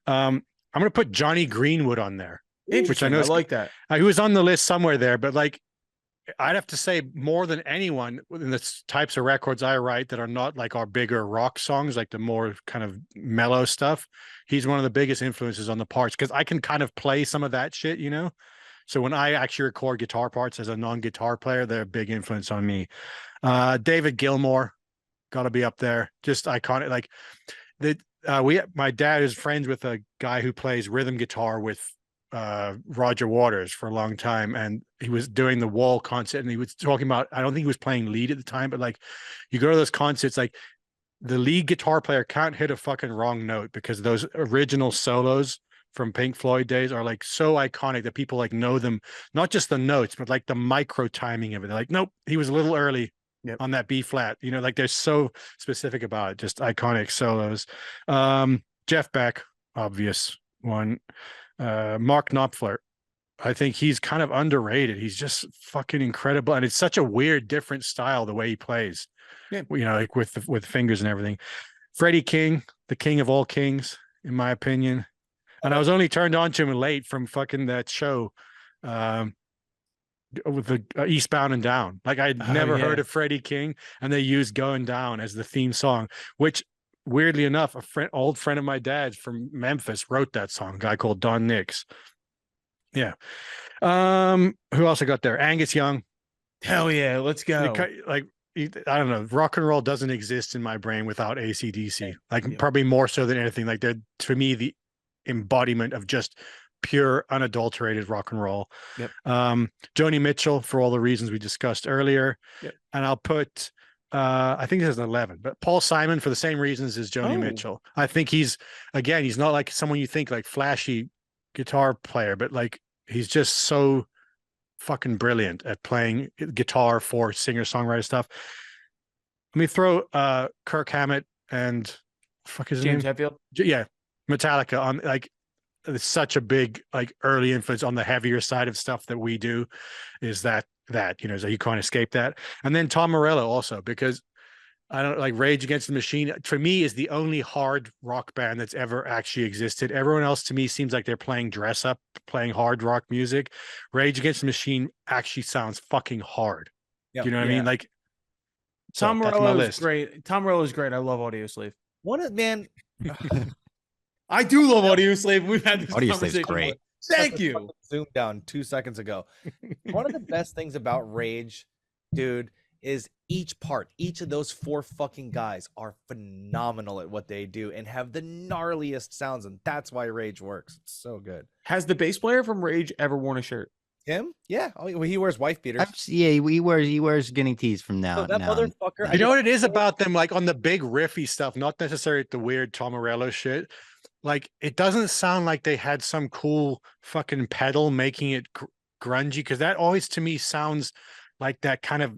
Speaker 7: I'm going to put Johnny Greenwood on there. Which I know
Speaker 1: I like that.
Speaker 7: He was on the list somewhere there, but like I'd have to say more than anyone in the types of records I write that are not like our bigger rock songs, like the more kind of mellow stuff. He's one of the biggest influences on the parts, because I can kind of play some of that shit, you know? So when I actually record guitar parts as a non-guitar player, they're a big influence on me. David Gilmour, got to be up there. Just iconic. Like my dad is friends with a guy who plays rhythm guitar with Roger Waters for a long time, and he was doing the Wall concert, and he was talking about, I don't think he was playing lead at the time, but like you go to those concerts, like the lead guitar player can't hit a fucking wrong note, because those original solos from Pink Floyd days are like so iconic that people like know them, not just the notes, but like the micro timing of it. They're like, nope, he was a little early on that B flat, you know, like they're so specific about it. Just iconic solos. Jeff Beck, obvious one. Mark Knopfler, I think he's kind of underrated. He's just fucking incredible, and it's such a weird, different style the way he plays. Yeah, you know, like with fingers and everything. Freddie King, the king of all kings, in my opinion. And I was only turned on to him late from fucking that show with the Eastbound and Down. Like I'd never heard of Freddie King, and they used Going Down as the theme song, which weirdly enough, old friend of my dad's from Memphis wrote that song, a guy called Don Nix. Yeah. Who else I got there? Angus Young.
Speaker 1: Hell yeah, let's go.
Speaker 7: Like, I don't know, rock and roll doesn't exist in my brain without AC/DC. Like probably more so than anything. Like they're, to me, the embodiment of just pure, unadulterated rock and roll.
Speaker 1: Yep.
Speaker 7: Joni Mitchell, for all the reasons we discussed earlier.
Speaker 1: Yep.
Speaker 7: And I'll put I think this is 11, but Paul Simon for the same reasons as Joni Mitchell. I think he's not like someone you think like flashy guitar player, but like he's just so fucking brilliant at playing guitar for singer-songwriter stuff. Let me throw Kirk Hammett and
Speaker 1: James Hetfield.
Speaker 7: Yeah, Metallica on, like, it's such a big like early influence on the heavier side of stuff that we do, is that you know, so you can't escape that. And then Tom Morello also, because I don't like Rage Against the Machine for me is the only hard rock band that's ever actually existed. Everyone else to me seems like they're playing dress up, playing hard rock music. Rage Against the Machine actually sounds fucking hard. Yep. You know what I mean? Like
Speaker 1: Tom Morello is great. Tom Morello is great. I love Audioslave. I do love Audioslave. We've had this
Speaker 2: Audioslave's great.
Speaker 1: Thank you.
Speaker 5: Zoom down 2 seconds ago. One of the best things about Rage, dude, is each of those 4 fucking guys are phenomenal at what they do and have the gnarliest sounds, and that's why Rage works. It's so good.
Speaker 1: Has the bass player from Rage ever worn a shirt?
Speaker 5: Him? Yeah. Oh, well, he wears wife beaters.
Speaker 2: Yeah, he wears guinea tees from now.
Speaker 5: So that motherfucker.
Speaker 7: You know what it is about them? Like on the big riffy stuff, not necessarily the weird Tom Morello shit. Like it doesn't sound like they had some cool fucking pedal making it grungy, because that always to me sounds like that kind of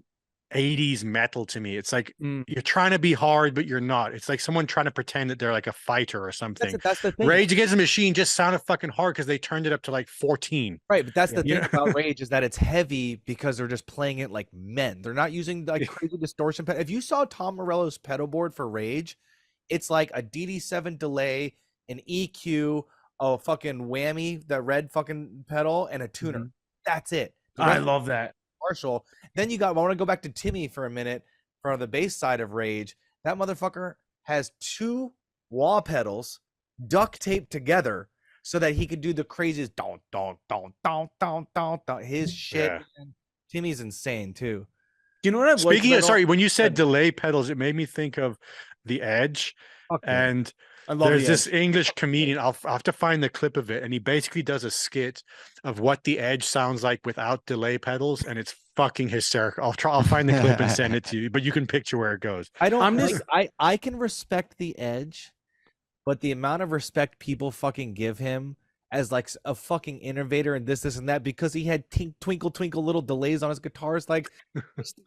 Speaker 7: 80s metal to me. It's like you're trying to be hard, but you're not. It's like someone trying to pretend that they're like a fighter or something.
Speaker 5: That's the thing.
Speaker 7: Rage Against the Machine just sounded fucking hard because they turned it up to like 14.
Speaker 5: Right, but that's the thing about Rage is that it's heavy because they're just playing it like men. They're not using like crazy distortion. If you saw Tom Morello's pedal board for Rage, it's like a DD7 delay, an EQ, a fucking whammy, the red fucking pedal, and a tuner. Mm-hmm. That's it.
Speaker 1: I love that.
Speaker 5: Marshall. Then I want to go back to Timmy for a minute for the bass side of Rage. That motherfucker has 2 wah pedals duct taped together so that he could do the craziest don don don don don don don. His shit. Yeah. Timmy's insane too.
Speaker 1: You know what I'm
Speaker 7: speaking of? Sorry, when you said delay pedals, it made me think of The Edge. Okay. And there's this English comedian. I'll have to find the clip of it, and he basically does a skit of what The Edge sounds like without delay pedals, and it's fucking hysterical. I'll find the clip and send it to you, but you can picture where it goes.
Speaker 5: I can respect The Edge but the amount of respect people fucking give him as like a fucking innovator and this and that because he had twinkle twinkle little delays on his guitars. Like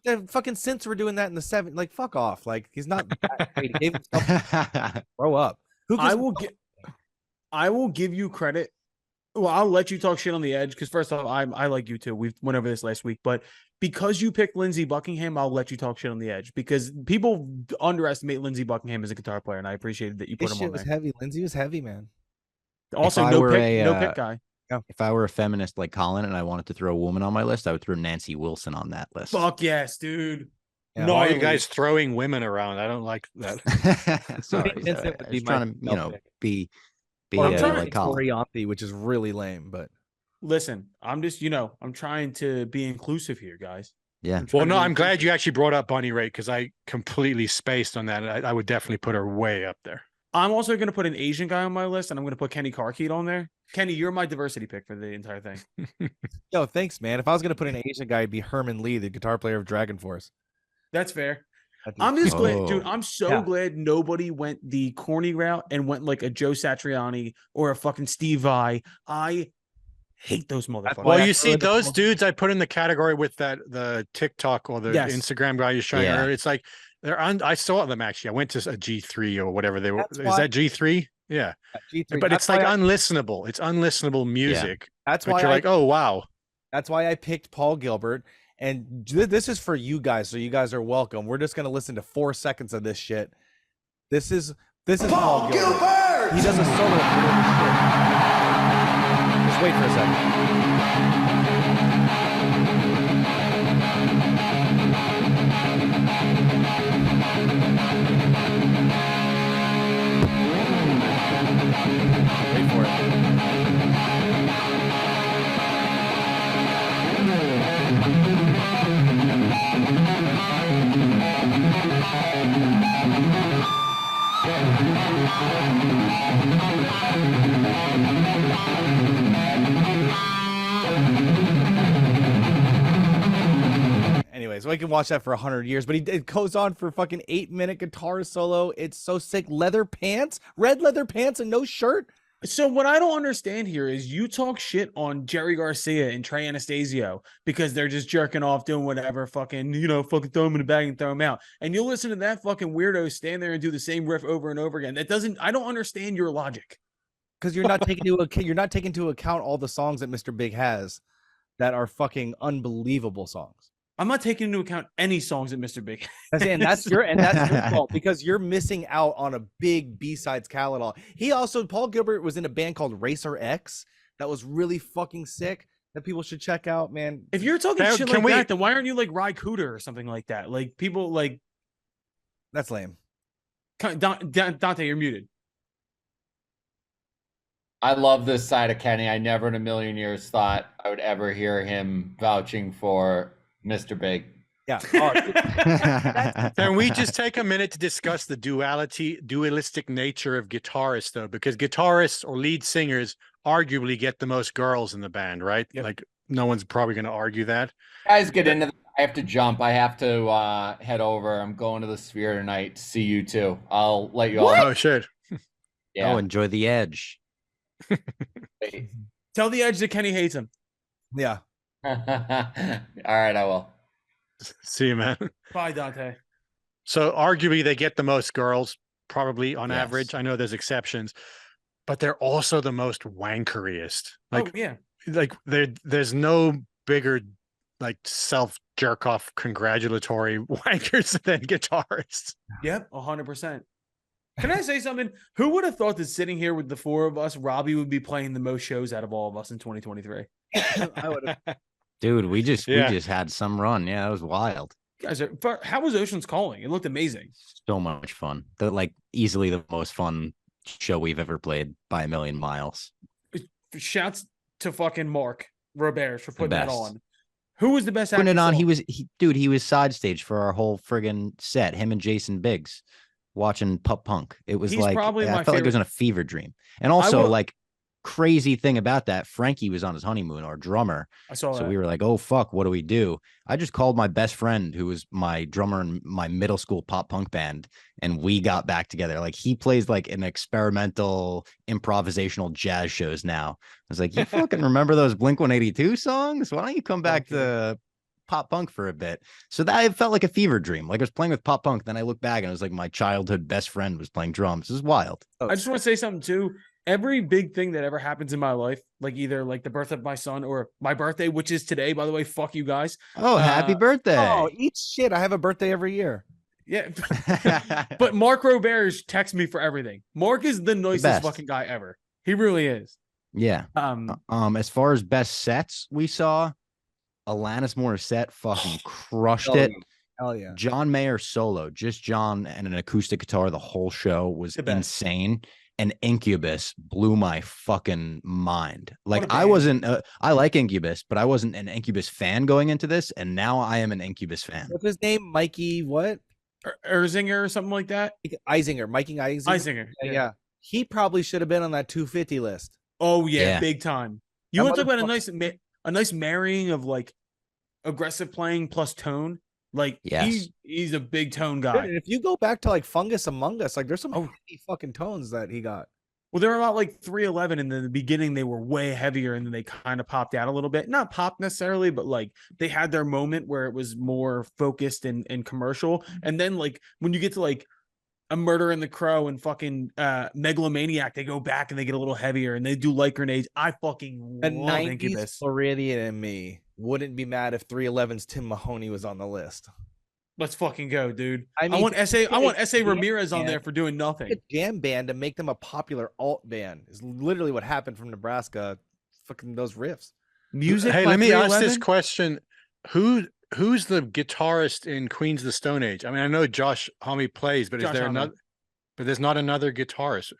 Speaker 5: the fucking synths were doing that in the 70s. Like fuck off. Like he's not that great. He gave himself grow up.
Speaker 1: I will give you credit. Well, I'll let you talk shit on the Edge because first off, I like you too. We went over this last week, but because you picked Lindsey Buckingham, I'll let you talk shit on the Edge because people underestimate Lindsey Buckingham as a guitar player, and I appreciated that you put
Speaker 5: His
Speaker 1: him
Speaker 5: shit
Speaker 1: on
Speaker 5: was
Speaker 1: there.
Speaker 5: heavy. Lindsey was heavy, man.
Speaker 1: Also, no pick guy.
Speaker 2: If I were a feminist like Colin and I wanted to throw a woman on my list, I would throw Nancy Wilson on that list.
Speaker 1: Fuck yes, dude.
Speaker 5: Yeah.
Speaker 7: No, you guys throwing women around. I don't like that.
Speaker 2: Sorry,
Speaker 5: Vincent would
Speaker 2: I
Speaker 5: be
Speaker 2: was
Speaker 5: my
Speaker 2: trying to, be
Speaker 5: I'm trying
Speaker 2: like Colin.
Speaker 5: Orianthi, which is really lame, but
Speaker 1: Listen, I'm just, I'm trying to be inclusive here, guys.
Speaker 2: Yeah.
Speaker 7: Well, no, I'm glad you actually brought up Bunny Raitt because I completely spaced on that. I would definitely put her way up there.
Speaker 1: I'm also going to put an Asian guy on my list, and I'm going to put Kenny Carkeet on there. Kenny, you're my diversity pick for the entire thing.
Speaker 5: yo, thanks, man. If I was gonna put an Asian guy, it'd be Herman Lee, the guitar player of Dragon Force.
Speaker 1: That's fair. I'm just glad, dude.
Speaker 2: Oh.
Speaker 1: I'm so glad nobody went the corny route and went like a Joe Satriani or a fucking Steve Vai. I hate those motherfuckers.
Speaker 7: Well, you see those dudes I put in the category with the TikTok or the Instagram guy you're showing earlier. It's like I saw them actually. I went to a G3 or whatever they were. Is that G3? Yeah.
Speaker 5: G3.
Speaker 1: But it's like unlistenable. It's unlistenable music.
Speaker 5: That's why
Speaker 1: you're like, oh wow.
Speaker 5: That's why I picked Paul Gilbert. And this is for you guys, so you guys are welcome. We're just gonna listen to 4 seconds of this shit. This is Paul Gilbert. He does a solo. Just wait for a second. Wait for it. Anyways, we can watch that for 100 years, but it goes on for fucking 8-minute guitar solo. It's so sick. Leather pants, red leather pants, and no shirt.
Speaker 1: So what I don't understand here is you talk shit on Jerry Garcia and Trey Anastasio because they're just jerking off, doing whatever, fucking throw them in the bag and throw them out. And you'll listen to that fucking weirdo stand there and do the same riff over and over again. I don't understand your logic.
Speaker 5: Because you're not taking into account all the songs that Mr. Big has that are fucking unbelievable songs.
Speaker 1: I'm not taking into account any songs that Mr. Big has.
Speaker 5: And that's your fault because you're missing out on a big B-sides catalog. Paul Gilbert was in a band called Racer X that was really fucking sick that people should check out, man.
Speaker 1: If you're talking shit like that, then why aren't you like Ry Cooder or something like that? Like people like
Speaker 5: that's lame.
Speaker 1: Dante, you're muted.
Speaker 4: I love this side of Kenny. I never in a million years thought I would ever hear him vouching for Mr. Big.
Speaker 5: Yeah.
Speaker 7: Can we just take a minute to discuss the dualistic nature of guitarists, though? Because guitarists or lead singers arguably get the most girls in the band, right? Yep. Like, no one's probably going to argue that.
Speaker 4: Guys, get into that. I have to jump. I have to head over. I'm going to the Sphere tonight to see you two. I'll let you all know.
Speaker 7: Oh, shit.
Speaker 4: Yeah.
Speaker 2: Oh, enjoy the Edge.
Speaker 1: Tell the Edge that Kenny hates him.
Speaker 5: Yeah.
Speaker 4: All right, I will.
Speaker 7: See you, man.
Speaker 1: Bye, Dante.
Speaker 7: So arguably they get the most girls, probably on average. I know there's exceptions, but they're also the most wankeriest. Like, like there's no bigger like self jerk off congratulatory wankers than guitarists.
Speaker 1: Yep, 100%. Can I say something? Who would have thought that sitting here with the four of us, Robbie would be playing the most shows out of all of us in 2023?
Speaker 5: I would have.
Speaker 2: Dude, we just had some run. Yeah, it was wild.
Speaker 1: Guys, how was Ocean's Calling? It looked amazing.
Speaker 2: So much fun. They're like easily the most fun show we've ever played by a million miles.
Speaker 1: Shouts to fucking Mark Robert for putting that on.
Speaker 5: Who was the best
Speaker 2: putting it on?
Speaker 5: Song?
Speaker 2: He was side stage for our whole friggin' set. Him and Jason Biggs watching Pup Punk. It was I felt like it was in a fever dream. And also like crazy thing about that, Frankie was on his honeymoon, our drummer.
Speaker 1: I saw
Speaker 2: So
Speaker 1: that.
Speaker 2: we were like, oh, fuck, what do we do? I just called my best friend, who was my drummer in my middle school pop punk band, and we got back together. Like, he plays like an experimental improvisational jazz shows now. I was like, you fucking remember those Blink-182 songs? Why don't you come back to pop punk for a bit? So that it felt like a fever dream. Like, I was playing with pop punk, then I look back and it was like my childhood best friend was playing drums. This is wild.
Speaker 1: I just want to say something too. Every big thing that ever happens in my life, like either like the birth of my son or my birthday, which is today, by the way, fuck you guys.
Speaker 2: Oh, happy birthday.
Speaker 5: Oh, eat shit. I have a birthday every year.
Speaker 1: Yeah. But Mark Roberge texts me for everything. Mark is the nicest
Speaker 2: best.
Speaker 1: fucking guy ever. He really is.
Speaker 2: Yeah. As far as best sets we saw, Alanis Morissette fucking crushed it.
Speaker 5: Hell yeah.
Speaker 2: John Mayer solo, just John and an acoustic guitar the whole show was insane. And Incubus blew my fucking mind. Like, I wasn't, I like Incubus, but I wasn't an Incubus fan going into this. And now I am an Incubus fan.
Speaker 5: What's his name? Mikey what?
Speaker 1: Erzinger or something like that?
Speaker 5: Eisinger. Mikey Eisinger.
Speaker 1: Eisinger.
Speaker 5: Yeah. He probably should have been on that 250 list.
Speaker 1: Oh, yeah. Big time. You want to talk about
Speaker 5: a
Speaker 1: nice marrying of like aggressive playing plus tone? Like, he's a big tone guy.
Speaker 5: Dude, if you go back to like Fungus Among Us, like there's some heavy fucking tones that he got.
Speaker 1: Well, they were about like 311, and in the beginning they were way heavier, and then they kind of popped out a little bit. Not pop necessarily, but like they had their moment where it was more focused and commercial. And then like when you get to like A Murder in the Crow and fucking Megalomaniac, they go back and they get a little heavier, and they do light grenades. I fucking
Speaker 5: The
Speaker 1: love
Speaker 5: 90s
Speaker 1: Incubus.
Speaker 5: Floridian and me wouldn't be mad if 311's Tim Mahoney was on the list.
Speaker 1: Let's fucking go, dude.
Speaker 5: I
Speaker 1: I
Speaker 5: mean,
Speaker 1: want S.A.
Speaker 5: jam
Speaker 1: Ramirez on
Speaker 5: band.
Speaker 1: there for doing nothing.
Speaker 5: A jam band to make them a popular alt band is literally what happened from Nebraska. Fucking those riffs.
Speaker 1: Music.
Speaker 7: Hey,
Speaker 1: by
Speaker 7: let me ask this
Speaker 1: 311?
Speaker 7: question: Who's the guitarist in Queens of the Stone Age? I mean, I know Josh Homme plays, but
Speaker 1: Josh
Speaker 7: is there
Speaker 1: Homme.
Speaker 7: another? But there's not another guitarist.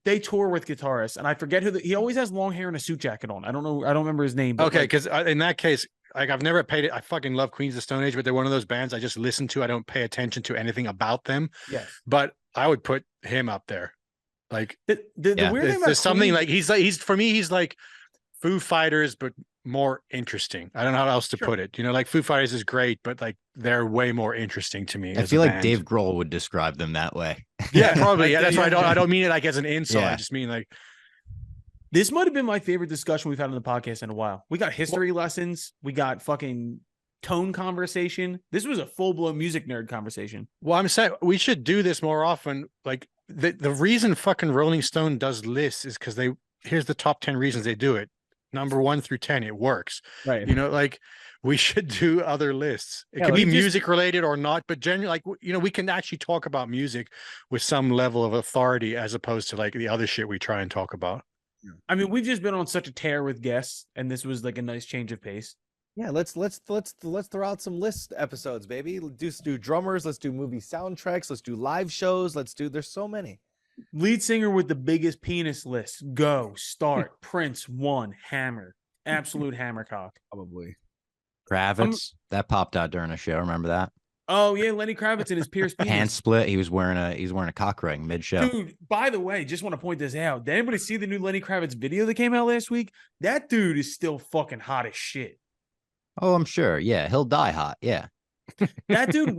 Speaker 1: They tour with guitarists, and I forget who. He always has long hair and a suit jacket on. I don't know. I don't remember his name. But
Speaker 7: Okay,
Speaker 1: like,
Speaker 7: because in that case, like I've never paid it. I fucking love Queens of the Stone Age, but they're one of those bands I just listen to. I don't pay attention to anything about them.
Speaker 1: yes.
Speaker 7: But I would put him up there. Like
Speaker 1: The weird thing about
Speaker 7: there's something
Speaker 1: Queen-
Speaker 7: like he's for me he's like Foo Fighters, but more interesting. I don't know how else to put it. You know, like Foo Fighters is great, but like they're way more interesting to me.
Speaker 2: I
Speaker 7: as
Speaker 2: feel
Speaker 7: a
Speaker 2: like
Speaker 7: band.
Speaker 2: Dave Grohl would describe them that way.
Speaker 7: Yeah, probably. Yeah, that's why
Speaker 1: Yeah.
Speaker 7: I don't mean it like as an insult.
Speaker 2: Yeah.
Speaker 7: I just mean like
Speaker 1: This might have been my favorite discussion we've had on the podcast in a while. We got history lessons. We got fucking tone conversation. This was a full-blown music nerd conversation.
Speaker 7: well, I'm saying we should do this more often. Like the reason fucking Rolling Stone does lists is because here's the top 10 reasons they do it. Number 1 through 10, it works.
Speaker 5: Right.
Speaker 7: You know, like we should do other lists. It
Speaker 5: Yeah,
Speaker 7: could be
Speaker 1: we just-
Speaker 7: music related or not, but generally, like, you know, we can actually talk about music with some level of authority as opposed to like the other shit we try and talk about.
Speaker 1: I mean, we've just been on such a tear with guests, and this was like a nice change of pace.
Speaker 5: Yeah, let's throw out some list episodes, baby. Let's do drummers, let's do movie soundtracks, let's do live shows, there's so many.
Speaker 1: Lead singer with the biggest penis list. Go. Start. Prince 1. Hammer. Absolute hammercock.
Speaker 5: Probably.
Speaker 2: Kravitz, that popped out during a show. Remember that?
Speaker 1: Oh yeah, Lenny Kravitz and his pierced penis.
Speaker 2: Hand split. He was wearing a cock ring mid show.
Speaker 1: Dude, by the way, just want to point this out. Did anybody see the new Lenny Kravitz video that came out last week? That dude is still fucking hot as shit.
Speaker 2: Oh, I'm sure. Yeah, he'll die hot. Yeah.
Speaker 1: That dude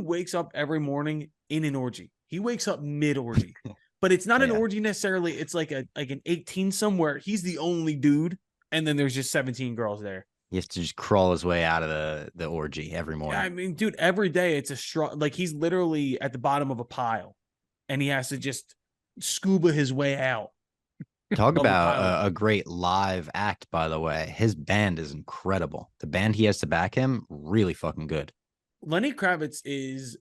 Speaker 1: wakes up every morning in an orgy. He wakes up mid orgy. But it's not an
Speaker 2: Yeah.
Speaker 1: orgy necessarily. It's like an 18 somewhere. He's the only dude, and then there's just 17 girls there.
Speaker 2: He has to just crawl his way out of the orgy every morning.
Speaker 1: I mean, dude, every day it's a strong, like he's literally at the bottom of a pile, and he has to just scuba his way out.
Speaker 2: Talk
Speaker 1: Love the
Speaker 2: about
Speaker 1: pilot.
Speaker 2: a great live act, by the way. His band is incredible. The band he has to back him, really fucking good.
Speaker 1: Lenny Kravitz is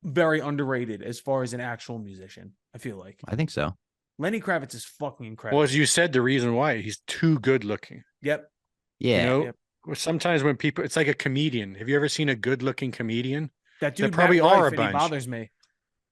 Speaker 1: very underrated as far as an actual musician. I feel like
Speaker 2: I think so.
Speaker 1: Lenny Kravitz is fucking incredible.
Speaker 7: Well, as you said, the reason why he's too good looking.
Speaker 1: Yep.
Speaker 2: Yeah.
Speaker 7: You know,
Speaker 1: Yep.
Speaker 7: sometimes when people, it's like a comedian. Have you ever seen a good looking comedian?
Speaker 1: That
Speaker 7: There
Speaker 1: dude
Speaker 7: probably
Speaker 1: Matt
Speaker 7: are a
Speaker 1: Rife, and he
Speaker 7: bunch.
Speaker 1: bothers me.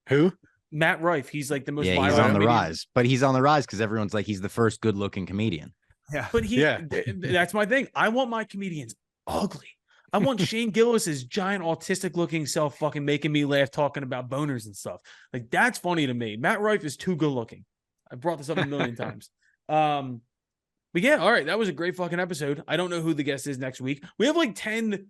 Speaker 7: Who?
Speaker 1: Matt Rife. He's like the most
Speaker 2: Yeah,
Speaker 1: viral
Speaker 2: he's on the
Speaker 1: comedian.
Speaker 2: rise. But he's on the rise because everyone's like he's the first good looking comedian.
Speaker 5: Yeah.
Speaker 1: But
Speaker 7: Yeah.
Speaker 1: That's my thing. I want my comedians ugly. I want Shane Gillis's giant autistic looking self fucking making me laugh, talking about boners and stuff. Like that's funny to me. Matt Rife is too good looking. I brought this up a million times. But yeah, all right, that was a great fucking episode. I don't know who the guest is next week. We have like 10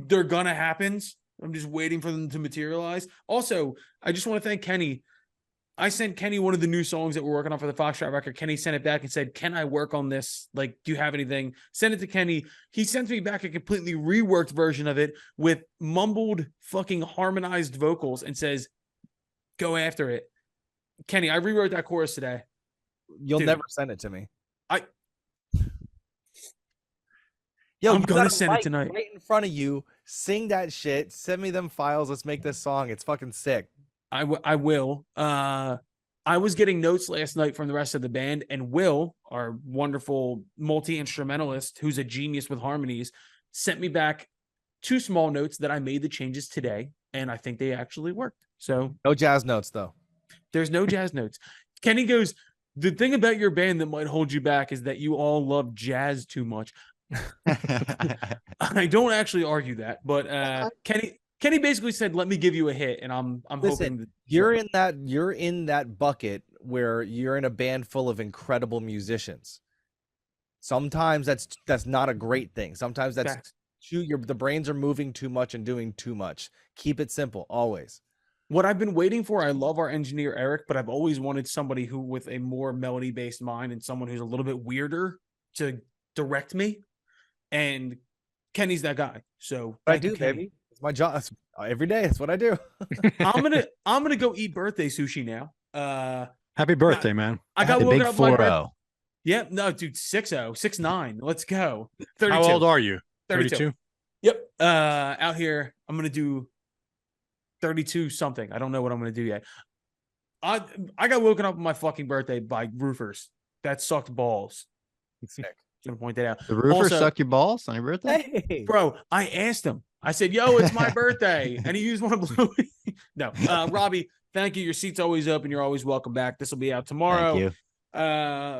Speaker 1: they're gonna happens. I'm just waiting for them to materialize. Also, I just want to thank Kenny. I sent Kenny one of the new songs that we're working on for the Foxtrot record. Kenny sent it back and said, "Can I work on this? Like, do you have anything?" Send it to Kenny. He sent me back a completely reworked version of it with mumbled fucking harmonized vocals and says, "Go after it." Kenny, I rewrote that chorus today.
Speaker 5: You'll
Speaker 1: Dude.
Speaker 5: never send it to me.
Speaker 1: I'm
Speaker 5: you
Speaker 1: gonna
Speaker 5: got a
Speaker 1: send it
Speaker 5: mic
Speaker 1: tonight.
Speaker 5: right in front of you. Sing that shit. Send me them files. Let's make this song. It's fucking sick.
Speaker 1: I will. I was getting notes last night from the rest of the band, and Will, our wonderful multi-instrumentalist, who's a genius with harmonies, sent me back 2 small notes that I made the changes today, and I think they actually worked. So
Speaker 5: No jazz notes though.
Speaker 1: there's no jazz notes. Kenny goes, "The thing about your band that might hold you back is that you all love jazz too much." I don't actually argue that, but Kenny basically said, "Let me give you a hit," and I'm
Speaker 5: Listen,
Speaker 1: hoping that
Speaker 5: you're in that bucket where you're in a band full of incredible musicians. Sometimes that's not a great thing. Sometimes that's
Speaker 1: Facts.
Speaker 5: the brains are moving too much and doing too much. Keep it simple always.
Speaker 1: What I've been waiting for, I love our engineer Eric, but I've always wanted somebody who with a more melody-based mind and someone who's a little bit weirder to direct me. And Kenny's that guy. So
Speaker 5: I
Speaker 1: thank you,
Speaker 5: do,
Speaker 1: Kenny.
Speaker 5: baby. It's my job. Every day. That's what I do.
Speaker 1: I'm gonna go eat birthday sushi now.
Speaker 7: Happy birthday, man.
Speaker 1: I got
Speaker 2: The
Speaker 1: woken
Speaker 2: big
Speaker 1: up my
Speaker 2: 4-0.
Speaker 1: Yeah, no, dude, 6'0", 6'9". Let's go. 32.
Speaker 7: How old are you?
Speaker 1: 32. Yep. Out here, I'm gonna do 32 something. I don't know what I'm gonna do yet. I got woken up on my fucking birthday by roofers. That sucked balls.
Speaker 5: Sick.
Speaker 1: Just gonna point that out.
Speaker 2: The roofer
Speaker 1: Also-
Speaker 2: suck your balls on your birthday?
Speaker 5: Hey,
Speaker 1: Bro, I asked him. I said, "Yo, it's my birthday," and he used one of blue. No, Robbie, thank you. Your seat's always open. You're always welcome back. This will be out tomorrow.
Speaker 2: Thank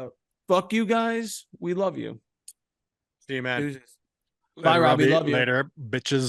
Speaker 2: you.
Speaker 1: Fuck you guys. We love you.
Speaker 7: See you, man.
Speaker 1: Deuces.
Speaker 7: Later,
Speaker 1: Bye, Robbie. Love you.
Speaker 7: Later, bitches.